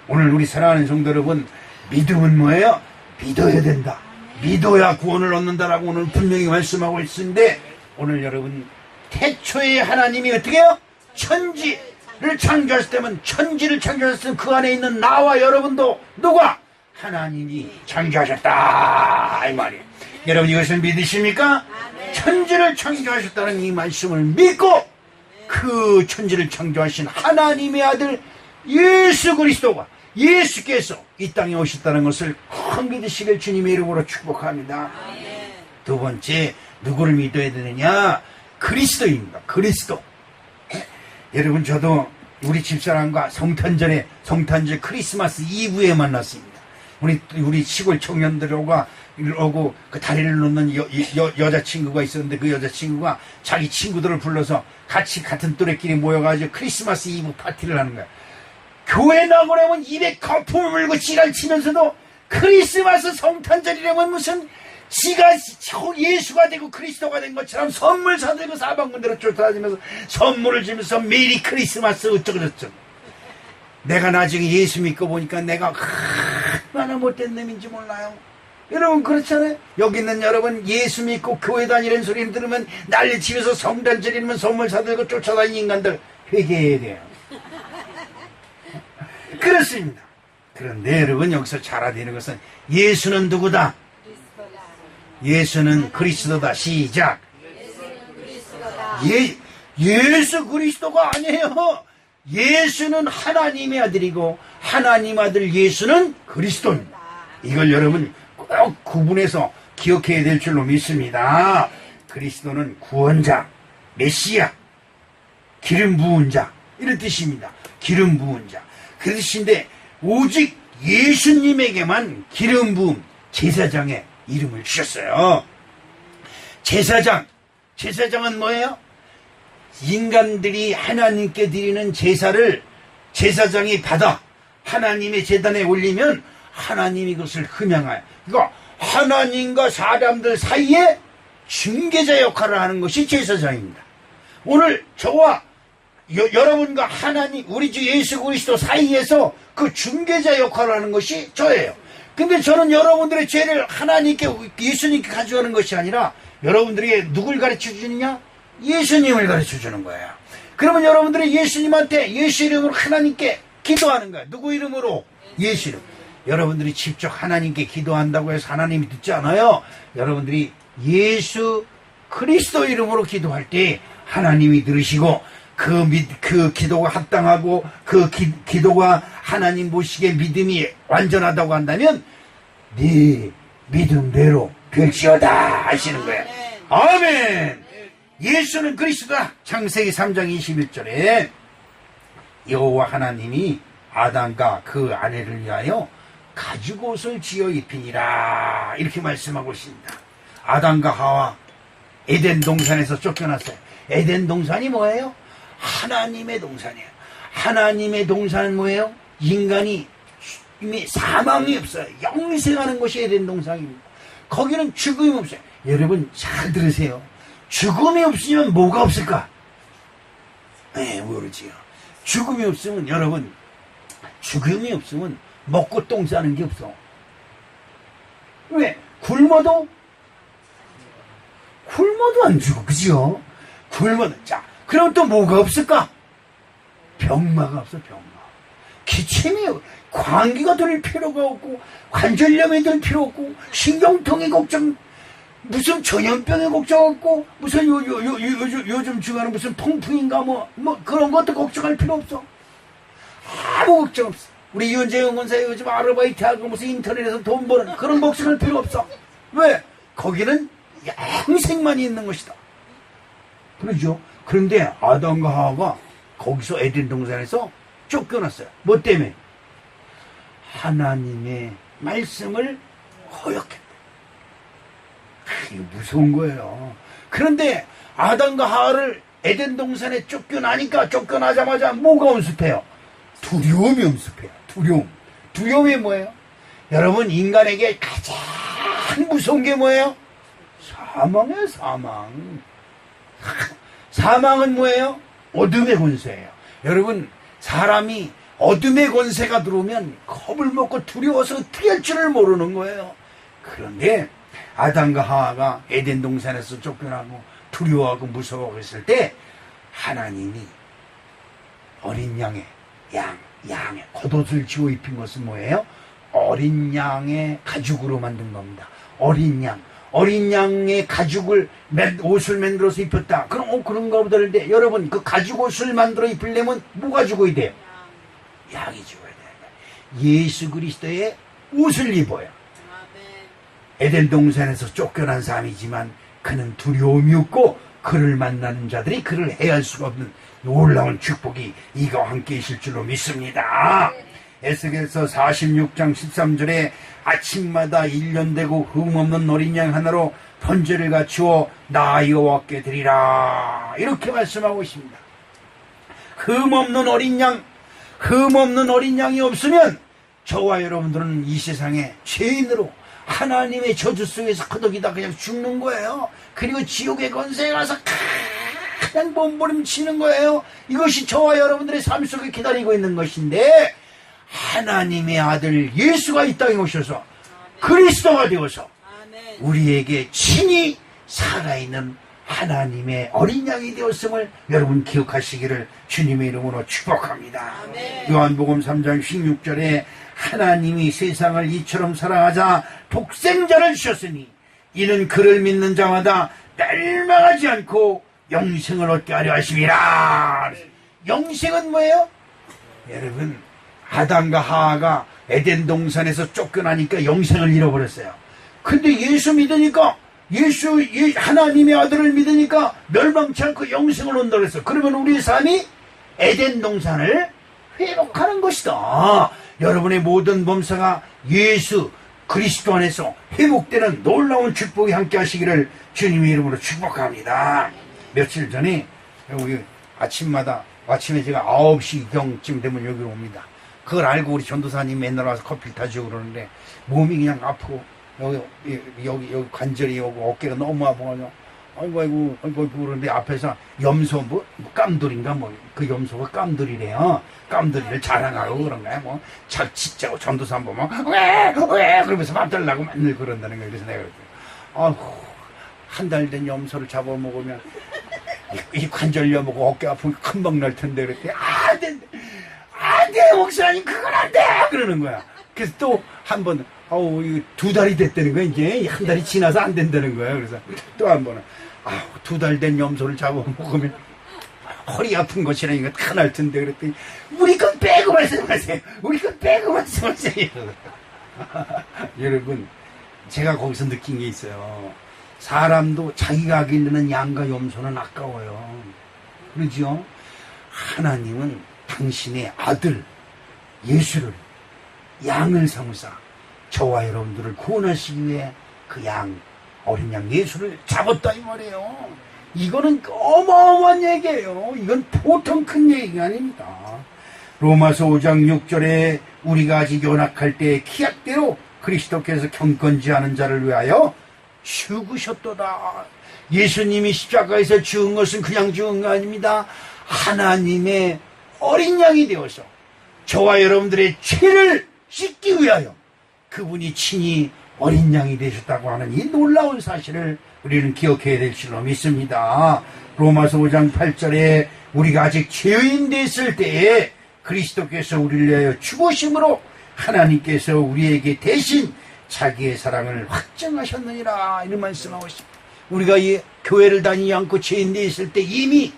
오늘 우리 사랑하는 성도 여러분, 믿음은 뭐예요? 믿어야 된다. 믿어야 구원을 얻는다라고 오늘 분명히 말씀하고 있는데, 오늘 여러분, 태초에 하나님이 어떻게 해요? 천지를 창조하실 때면, 천지를 창조하실 때면 그 안에 있는 나와 여러분도 누가? 하나님이 창조하셨다 이 말이에요. 여러분 이것을 믿으십니까? 천지를 창조하셨다는 이 말씀을 믿고 그 천지를 창조하신 하나님의 아들 예수 그리스도가 예수께서 이 땅에 오셨다는 것을 꼭 믿으시길 주님의 이름으로 축복합니다. 두 번째, 누구를 믿어야 되느냐? 그리스도입니다. 그리스도. 여러분, 저도 우리 집사람과 성탄절 크리스마스 이브에 만났습니다. 우리 시골 청년들하고 그 다리를 놓는 여자친구가 있었는데, 그 여자친구가 자기 친구들을 불러서 같이 같은 또래끼리 모여가지고 크리스마스 이브 파티를 하는 거야. 교회 나오려면 입에 거품을 물고 지랄치면서도 크리스마스 성탄절이라면 무슨 지가 예수가 되고 그리스도가 된 것처럼 선물 사들고 사방문대로 쫓아다니면서 선물을 주면서 메리 크리스마스 어쩌고저쩌고. 내가 나중에 예수 믿고 보니까 내가 얼마나 못된 놈인지 몰라요. 여러분 그렇잖아요. 여기 있는 여러분 예수 믿고 교회 다니는 소리를 들으면 난리치면서 성탄절이면 선물 사들고 쫓아다니는 인간들 회개해야 돼요. 그렇습니다. 그런데 여러분 여기서 잘 알아야 되는 것은 예수는 누구다? 예수는 그리스도다. 시작. 예수 그리스도가 아니에요. 예수는 하나님의 아들이고 하나님 아들 예수는 그리스도입니다. 이걸 여러분 꼭 구분해서 기억해야 될 줄로 믿습니다. 그리스도는 구원자, 메시아, 기름 부은 자 이런 뜻입니다. 기름 부은 자. 그러신데 오직 예수님에게만 기름 부음 제사장의 이름을 주셨어요. 제사장은 뭐예요? 인간들이 하나님께 드리는 제사를 제사장이 받아 하나님의 제단에 올리면 하나님이 그것을 흠양하여, 그러니까 하나님과 사람들 사이에 중개자 역할을 하는 것이 제사장입니다. 오늘 저와 여러분과 하나님, 우리 주 예수 그리스도 사이에서 그 중개자 역할을 하는 것이 저예요. 근데 저는 여러분들의 죄를 하나님께, 예수님께 가져가는 것이 아니라 여러분들에게 누굴 가르쳐 주느냐? 예수님을 가르쳐 주는 거예요. 그러면 여러분들이 예수님한테 예수 이름으로 하나님께 기도하는 거예요. 누구 이름으로? 예수 이름. 여러분들이 직접 하나님께 기도한다고 해서 하나님이 듣지 않아요. 여러분들이 예수 그리스도 이름으로 기도할 때 하나님이 들으시고 그 기도가 합당하고 그 기도가 하나님 보시기에 믿음이 완전하다고 한다면 네 믿음대로 될지어다 하시는 거예요. 아멘. 예수는 그리스도다. 창세기 3장 21절에 여호와 하나님이 아담과 그 아내를 위하여 가죽옷을 지어 입히니라 이렇게 말씀하고 있습니다. 아담과 하와 에덴 동산에서 쫓겨났어요. 에덴 동산이 뭐예요? 하나님의 동산이에요. 하나님의 동산은 뭐예요? 인간이 이미 사망이 없어요. 영생하는 것이 에덴 동산입니다. 거기는 죽음이 없어요. 여러분 잘 들으세요. 죽음이 없으면 뭐가 없을까? 네, 모르지요. 죽음이 없으면, 여러분, 죽음이 없으면 먹고 똥 싸는 게 없어. 왜? 굶어도 안 죽어. 그죠? 굶어도. 자, 그럼 또 뭐가 없을까? 병마가 없어, 병마. 기침이, 광기가 돌릴 필요가 없고, 관절염이 들 필요 없고, 신경통이 걱정, 무슨 전염병에 걱정 없고, 무슨 요즘 주가는 무슨 통풍인가 뭐 그런 것도 걱정할 필요 없어. 아무 걱정 없어. 우리 윤재영 권사 요즘 아르바이트하고 무슨 인터넷에서 돈 버는 그런 걱정할 필요 없어. 왜? 거기는 영생만 있는 것이다. 그러죠? 그런데 아담과 하와가 거기서 에덴 동산에서 쫓겨났어요. 뭐 때문에? 하나님의 말씀을 허역했다. 이거 무서운 거예요. 그런데 아담과 하와를 에덴 동산에 쫓겨나자마자 뭐가 엄습해요? 두려움이 엄습해요. 두려움이 뭐예요? 여러분, 인간에게 가장 무서운 게 뭐예요? 사망이에요. 사망은 뭐예요? 어둠의 권세예요. 여러분, 사람이 어둠의 권세가 들어오면 겁을 먹고 두려워서 어떻게 할 줄을 모르는 거예요. 그런데 아담과 하와가 에덴 동산에서 쫓겨나고 두려워하고 무서워하고 있을 때 하나님이 어린 양의 겉옷을 지어 입힌 것은 뭐예요? 어린 양의 가죽으로 만든 겁니다. 어린 양의 가죽을 옷을 만들어서 입혔다. 그럼 그런가 보다 하는데 여러분, 그 가죽 옷을 만들어 입으려면 뭐가 죽어야 돼요? 양이 죽어야 돼요. 예수 그리스도의 옷을 입어요. 에덴 동산에서 쫓겨난 사람이지만 그는 두려움이 없고 그를 만나는 자들이 그를 해할 수가 없는 놀라운 축복이 이가 함께 있을 줄로 믿습니다. 에스겔서 46장 13절에 아침마다 일년되고 흠없는 어린 양 하나로 번제를 갖추어 나 여호와께 드리라 이렇게 말씀하고 있습니다. 흠없는 어린 양이 없으면 저와 여러분들은 이 세상에 죄인으로 하나님의 저주 속에서 커덕이다 그냥 죽는 거예요. 그리고 지옥의 권세에 가서 그냥 몸부림치는 거예요. 이것이 저와 여러분들의 삶 속에 기다리고 있는 것인데 하나님의 아들 예수가 이 땅에 오셔서 그리스도가 되어서 우리에게 친히 살아있는 하나님의 어린 양이 되었음을 여러분 기억하시기를 주님의 이름으로 축복합니다. 요한복음 3장 16절에 하나님이 세상을 이처럼 사랑하자 독생자를 주셨으니 이는 그를 믿는 자마다 멸망하지 않고 영생을 얻게 하려 하심이라. 영생은 뭐예요? 여러분, 아담과 하와가 에덴 동산에서 쫓겨나니까 영생을 잃어버렸어요. 근데 예수 믿으니까 하나님의 아들을 믿으니까 멸망치 않고 영생을 얻는다고 했어요. 그러면 우리 삶이 에덴 동산을 회복하는 것이다. 여러분의 모든 범사가 예수 그리스도 안에서 회복되는 놀라운 축복이 함께 하시기를 주님의 이름으로 축복합니다. 며칠 전에 여기 아침에 제가 9시경쯤 되면 여기로 옵니다. 그걸 알고 우리 전도사님 맨날 와서 커피를 타주고 그러는데 몸이 그냥 아프고 여기 관절이 오고 어깨가 너무 아파가지고 아이고 그러는데 앞에서 염소 깜돌인가 그 염소가 깜돌이래요. 깜돌이를 자랑하고 그런 거야. 진짜 전도사 한 번만 왜 그러면서 맘달라고 맨날 그런다는 거예요. 그래서 내가 그랬더니 한 달 된 염소를 잡아먹으면 이 관절염하고 어깨 아프면 금방 날 텐데 그랬더니 안 돼 목사님 그건 안 돼 그러는 거야. 그래서 또 한 번 이거 2달이 됐다는 거야. 이제 한 달이 지나서 안 된다는 거야. 그래서 또 한 번은 2달 된 염소를 잡아먹으면 허리 아픈 것이라니까 다 날 텐데 그랬더니 우리 건 빼고 말씀하세요. 우리 건 빼고 말씀하세요. 여러분 제가 거기서 느낀 게 있어요. 사람도 자기가 기르는 양과 염소는 아까워요. 그러죠? 하나님은 당신의 아들 예수를 양을 삼으사 저와 여러분들을 구원하시기 위해 그 어린 양 예수를 잡았다 이 말이에요. 이거는 어마어마한 얘기예요. 이건 보통 큰 얘기가 아닙니다. 로마서 5장 6절에 우리가 아직 연약할 때의 기약대로 그리스도께서 경건지하는 자를 위하여 죽으셨도다. 예수님이 십자가에서 죽은 것은 그냥 죽은 거 아닙니다. 하나님의 어린 양이 되어서 저와 여러분들의 죄를 씻기 위하여 그분이 친히 어린 양이 되셨다고 하는 이 놀라운 사실을 우리는 기억해야 될 줄로 믿습니다. 로마서 5장 8절에 우리가 아직 죄인 됐을 때에 그리스도께서 우리를 위하여 죽으심으로 하나님께서 우리에게 대신 자기의 사랑을 확증하셨느니라 이런 말씀하고 있습니다. 우리가 이 교회를 다니지 않고 죄인 되었을 때 이미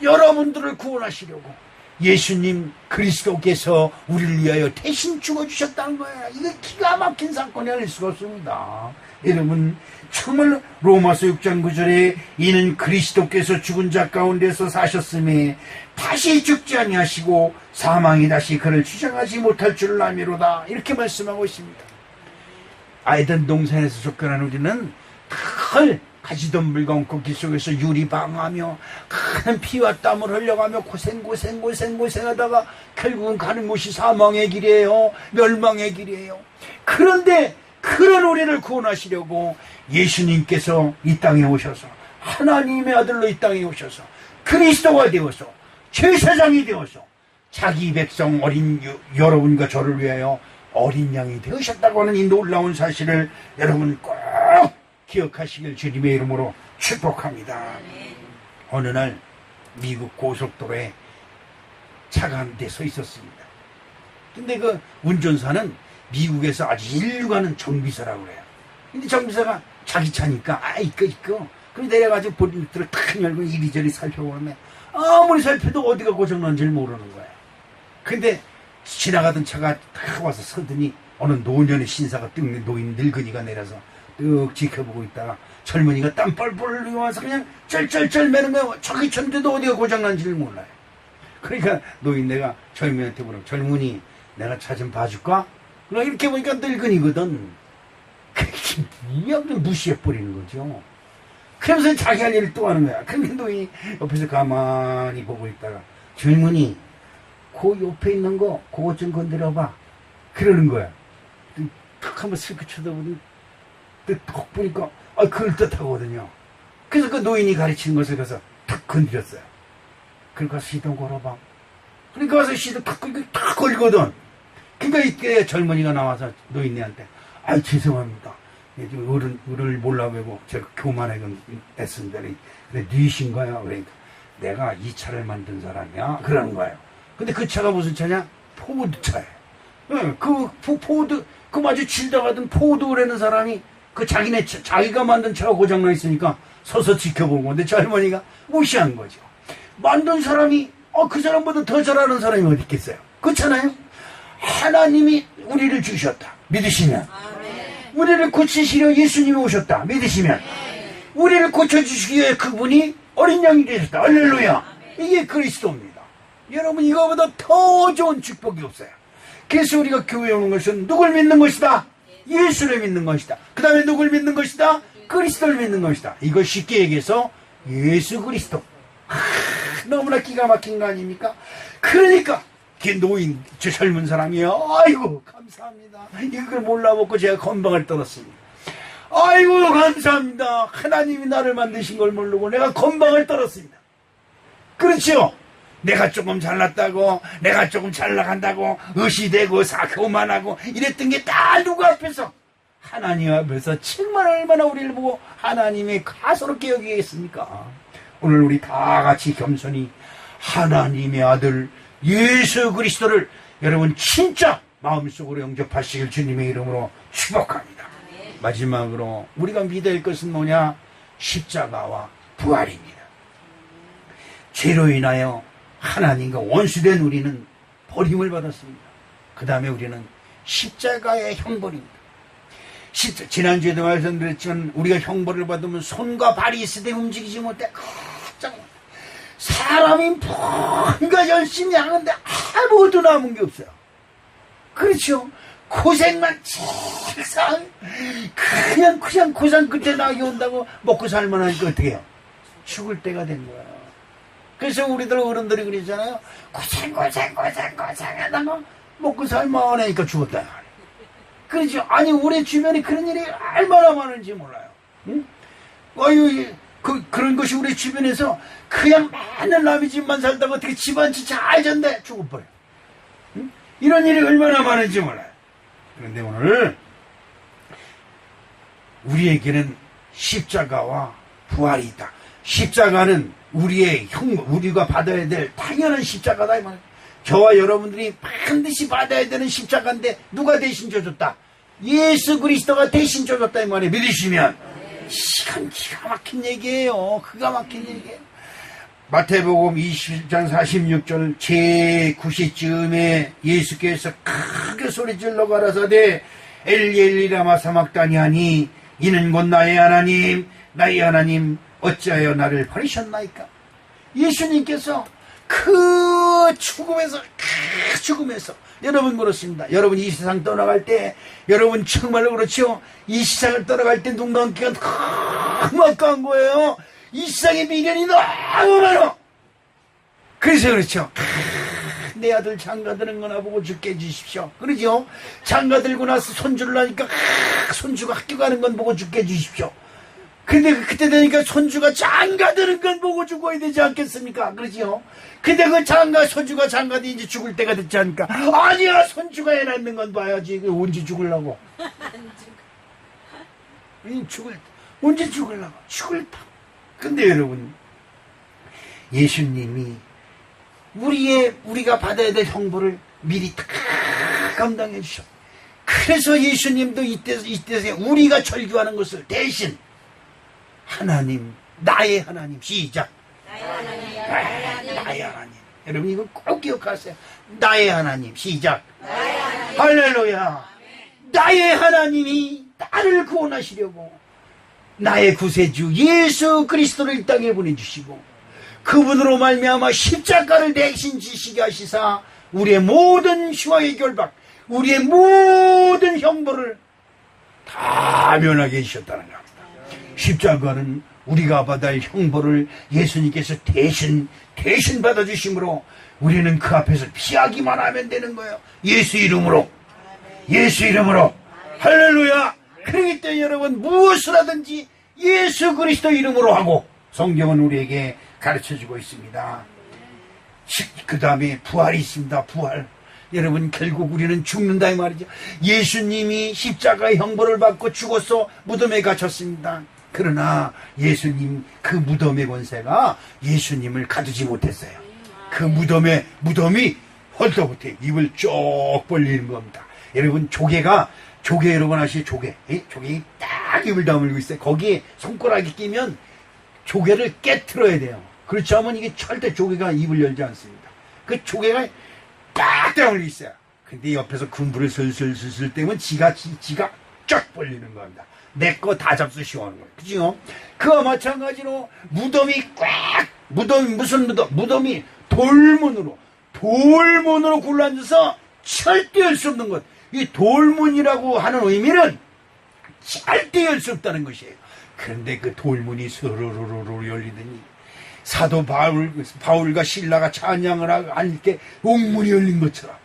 여러분들을 구원하시려고 예수님 그리스도께서 우리를 위하여 대신 죽어주셨다는 거예요. 이거 기가 막힌 사건이 아닐 수가 없습니다. 여러분 정말 로마서 6장 9절에 이는 그리스도께서 죽은 자 가운데서 사셨음에 다시 죽지 아니하시고 사망이 다시 그를 주장하지 못할 줄을 아미로다 이렇게 말씀하고 있습니다. 아이덴 동산에서 쫓겨난 우리는 큰 가지던 물건 꺾기 속에서 유리방어하며 큰 피와 땀을 흘려가며 고생하다가 결국은 가는 곳이 사망의 길이에요. 멸망의 길이에요. 그런데 그런 우리를 구원하시려고 예수님께서 이 땅에 오셔서 하나님의 아들로 이 땅에 오셔서 그리스도가 되어서 제사장이 되어서 자기 백성 여러분과 저를 위하여 어린 양이 되으셨다고 하는 이 놀라운 사실을 여러분 꼭 기억하시길 주님의 이름으로 축복합니다. 어느 날 미국 고속도로에 차가 한 대 서 있었습니다. 근데 그 운전사는 미국에서 아주 인류가는 정비사라고 그래요. 근데 정비사가 자기 차니까 이거 그럼 내려가지고 보리미터를 탁 열고 이리저리 살펴보는데 아무리 살펴도 어디가 고장난지를 모르는 거예요. 근데 지나가던 차가 탁 와서 서더니 어느 노년의 신사가 노인 늙은이가 내려서 뚝 지켜보고 있다가 젊은이가 땀 뻘뻘 흘리고 와서 그냥 쩔쩔쩔 매는 거예요. 저기 쳤는데도 어디가 고장난지를 몰라요. 그러니까 노인네가 젊은이한테 물어 젊은이 내가 차 좀 봐줄까? 이렇게 보니까 늙은이거든. 그냥 무시해버리는 거죠. 그러면서 자기 할 일을 또 하는 거야. 근데 노인이 옆에서 가만히 보고 있다가 젊은이 그 옆에 있는 거 그것 좀 건드려봐 그러는 거야. 탁 한번 슬쩍 쳐다보니 턱 보니까 그럴듯하거든요. 그래서 그 노인이 가르치는 것을 가서 탁 건드렸어요. 그러고 가서 시동 걸어봐. 그러니까 가서 시동 탁 걸거든. 그러니까 이때 젊은이가 나와서 노인네한테 죄송합니다. 어른을 몰라보고 제가 교만하게 했습니다. 근데 니신 거야? 그러니까 내가 이 차를 만든 사람이야. 그러는 거예요. 근데 그 차가 무슨 차냐? 포드 차예요. 포드, 마주 지나가던 포드라는 사람이 자기가 만든 차가 고장나 있으니까 서서 지켜본 건데 젊은이가 무시한 거죠. 만든 사람이, 그 사람보다 더 잘하는 사람이 어디 있겠어요? 그렇잖아요? 하나님이 우리를 주셨다. 믿으시면. 우리를 고치시려 예수님이 오셨다. 믿으시면. 우리를 고쳐주시기 위해 그분이 어린 양이 되셨다. 할렐루야. 이게 그리스도입니다. 여러분, 이거보다 더 좋은 축복이 없어요. 그래서 우리가 교회에 오는 것은 누굴 믿는 것이다? 예수를 믿는 것이다. 그 다음에 누굴 믿는 것이다? 그리스도를 믿는 것이다. 이거 쉽게 얘기해서 예수 그리스도. 너무나 기가 막힌 거 아닙니까? 그러니까 노인, 저 젊은 사람이요, 아이고 감사합니다. 이걸 몰라먹고 제가 건방을 떨었습니다. 아이고 감사합니다. 하나님이 나를 만드신 걸 모르고 내가 건방을 떨었습니다. 그렇죠? 내가 조금 잘났다고, 내가 조금 잘 나간다고 의시되고 교만하고 이랬던 게 다 누구 앞에서? 하나님 앞에서 정말 얼마나 우리를 보고 하나님의 가소롭게 여기겠습니까? 오늘 우리 다 같이 겸손히 하나님의 아들 예수 그리스도를 여러분 진짜 마음속으로 영접하시길 주님의 이름으로 축복합니다. 마지막으로 우리가 믿어야 할 것은 뭐냐? 십자가와 부활입니다. 죄로 인하여 하나님과 원수된 우리는 버림을 받았습니다. 그 다음에 우리는 십자가의 형벌입니다. 지난주에도 말씀드렸지만 우리가 형벌을 받으면 손과 발이 있을 때 움직이지 못해. 사람이 뭔가 열심히 하는데 아무것도 남은 게 없어요. 그렇죠? 고생만 칠상 그냥 고생 끝에 낙이 온다고 먹고 살만하니까 어떻게 해요? 죽을 때가 된 거야. 그래서 우리들 어른들이 그러잖아요. 고생하다가 먹고 살만하니까 죽었다. 그렇죠? 아니 우리 주변에 그런 일이 얼마나 많은지 몰라요. 응? 그런 것이 우리 주변에서 그냥 맨날 남의 집만 살다가 어떻게 집안지 잘 잔대 죽어버려. 응? 이런 일이 얼마나 많은지 몰라요. 그런데 오늘 우리에게는 십자가와 부활이 있다. 십자가는 우리가 받아야 될 당연한 십자가다 이 말이에요. 저와 여러분들이 반드시 받아야 되는 십자가인데 누가 대신 져줬다? 예수 그리스도가 대신 져줬다 이 말이에요. 믿으시면 이건 기가 막힌 얘기예요. 기가 막힌 얘기예요. 마태복음 21장 46절 제9시쯤에 예수께서 크게 소리질러 가라사대 엘리 라마 사막다니 하니 이는 곧 나의 하나님 어찌하여 나를 버리셨나이까. 예수님께서 그 죽음에서 여러분 그렇습니다. 여러분 이 세상 떠나갈 때 여러분 정말로 그렇죠. 이 세상을 떠나갈 때 눈 감기가 너무 아까운 거예요. 이 세상의 미련이 너무 많아. 그래서 그렇죠. 내 아들 장가드는 거나 보고 죽게 해주십시오. 그러죠. 장가들고 나서 손주를 하니까 손주가 학교 가는 건 보고 죽게 해주십시오. 근데 그때 되니까 손주가 장가드는 건 보고 죽어야 되지 않겠습니까? 그러지요? 근데 손주가 장가드 이제 죽을 때가 됐지 않을까? 아니야, 손주가 애 낳는 건 봐야지. 언제 죽으려고? 언제 죽으려고? 죽을다. 근데 여러분, 예수님이 우리가 받아야 될 형벌을 미리 다 감당해 주셔. 그래서 예수님도 이때 우리가 절규하는 것을 대신 나의 하나님, 시작. 나의 하나님. 여러분 이거 꼭 기억하세요. 나의 하나님, 시작. 할렐루야. 나의 하나님이 나를 구원하시려고 나의 구세주 예수 그리스도를 이 땅에 보내주시고 그분으로 말미암아 십자가를 대신 지시게 하시사 우리의 모든 시와의 결박, 우리의 모든 형벌을 다 면하게 해주셨다는 겁니다. 십자가는 우리가 받아야 할 형벌을 예수님께서 대신 받아주심으로 우리는 그 앞에서 피하기만 하면 되는 거예요. 예수 이름으로. 할렐루야. 그렇기 때문에 여러분 무엇을 하든지 예수 그리스도 이름으로 하고 성경은 우리에게 가르쳐주고 있습니다. 그 다음에 부활이 있습니다. 부활. 여러분 결국 우리는 죽는다 이 말이죠. 예수님이 십자가의 형벌을 받고 죽어서 무덤에 갇혔습니다. 그러나 예수님 그 무덤의 권세가 예수님을 가두지 못했어요. 그 무덤이 헐떡못해 입을 쭉 벌리는 겁니다. 여러분 조개 여러분 아시죠? 조개 딱 입을 다물고 있어요. 거기에 손가락이 끼면 조개를 깨트려야 돼요. 그렇지 않으면 이게 절대 조개가 입을 열지 않습니다. 그 조개가 딱 다물고 있어요. 근데 옆에서 군부를 슬슬 떼면 지가 쫙 벌리는 겁니다. 내 거 다 잡수시오는 거예요. 그죠? 그와 마찬가지로 무덤이 무슨 무덤이 돌문으로 돌문으로 굴러앉아서 절대 열 수 없는 것. 이 돌문이라고 하는 의미는 절대 열 수 없다는 것이에요. 그런데 그 돌문이 스르르르 열리더니 사도 바울과 실라가 찬양을 하고 할 때 옥문이 열린 것처럼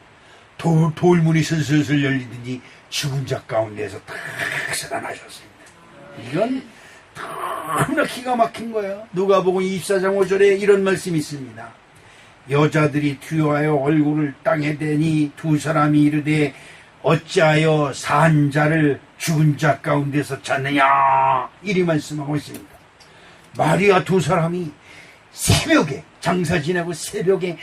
돌문이 슬슬슬 열리더니 죽은 자 가운데에서 탁 살아나셨습니다. 이건 너무나 기가 막힌 거예요. 누가복음 24장 5절에 이런 말씀이 있습니다. 여자들이 투여하여 얼굴을 땅에 대니 두 사람이 이르되 어찌하여 산 자를 죽은 자 가운데서 찾느냐, 이리 말씀하고 있습니다. 마리아 두 사람이 새벽에 장사 지내고 새벽에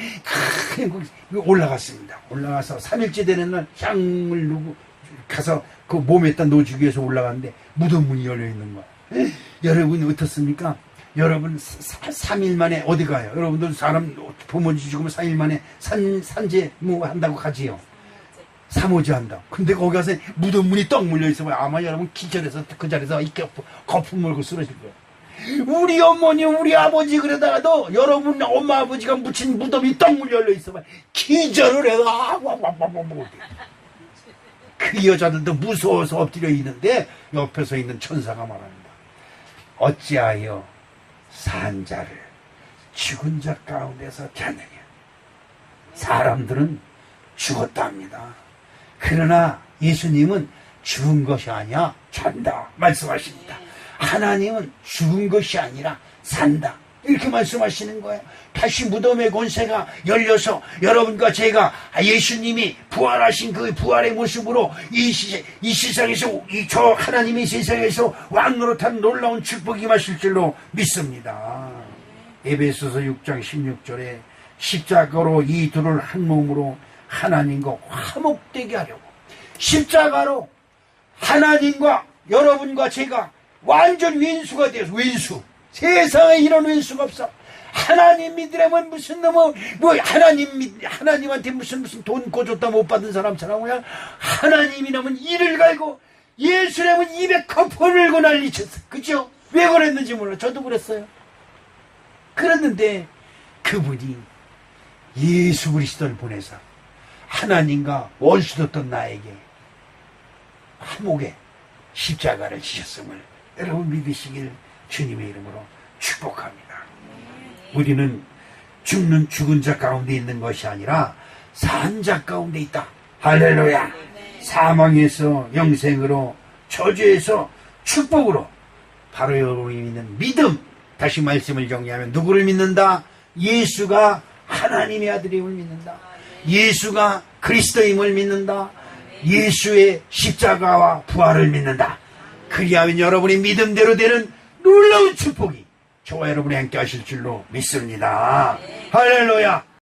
올라갔습니다. 올라가서 3일째 되는 날 향을 누고 가서 그 몸에다 놓아주기 위해서 올라갔는데 무덤 문이 열려 있는 거야. 여러분 어떻습니까? 여러분 3일 만에 어디 가요? 여러분들 사람 부모님 죽으면 3일 만에 산재 뭐 한다고 가지요. 사모제 한다. 근데 거기 가서 무덤 문이 떡 물려 있으면 아마 여러분 기절해서 그 자리에서 이렇게 거품 물고 쓰러질 거예요. 우리 어머니, 우리 아버지 그러다가도 여러분 엄마 아버지가 묻힌 무덤이 떡 물려 있으면 기절을 해서 그 여자들도 무서워서 엎드려 있는데 옆에 서 있는 천사가 말합니다. 어찌하여 산 자를 죽은 자 가운데서 찾느냐. 사람들은 죽었답니다. 그러나 예수님은 죽은 것이 아니야 산다 말씀하십니다. 하나님은 죽은 것이 아니라 산다 이렇게 말씀하시는 거예요. 다시 무덤의 권세가 열려서 여러분과 제가 예수님이 부활하신 그 부활의 모습으로 이 세상에서 저 하나님의 세상에서 왕노릇한 놀라운 축복이 임하실 줄로 믿습니다. 에베소서 6장 16절에 십자가로 이 둘을 한 몸으로 하나님과 화목되게 하려고, 십자가로 하나님과 여러분과 제가 완전 왼수가 되어서, 왼수, 세상에 이런 왼수가 없어. 하나님 믿으려면 무슨 뭐 하나님한테 무슨 돈 고줬다 못 받은 사람처럼 그냥 하나님이라면 이를 갈고 예수라면 입에 거품을 흘고 난리쳤어. 그죠? 왜 그랬는지 몰라. 저도 그랬어요. 그랬는데 그분이 예수 그리스도를 보내서 하나님과 원수였던 나에게 화목의 십자가를 지셨음을 여러분 믿으시길 주님의 이름으로 축복합니다. 우리는 죽은 자 가운데 있는 것이 아니라 산 자 가운데 있다. 할렐루야. 사망에서 영생으로, 저주에서 축복으로, 바로 여러분이 믿는 믿음. 다시 말씀을 정리하면 누구를 믿는다? 예수가 하나님의 아들임을 믿는다. 예수가 그리스도임을 믿는다. 예수의 십자가와 부활을 믿는다. 그리하면 여러분의 믿음대로 되는 놀라운 축복이 저와 여러분이 함께 하실 줄로 믿습니다. 할렐루야.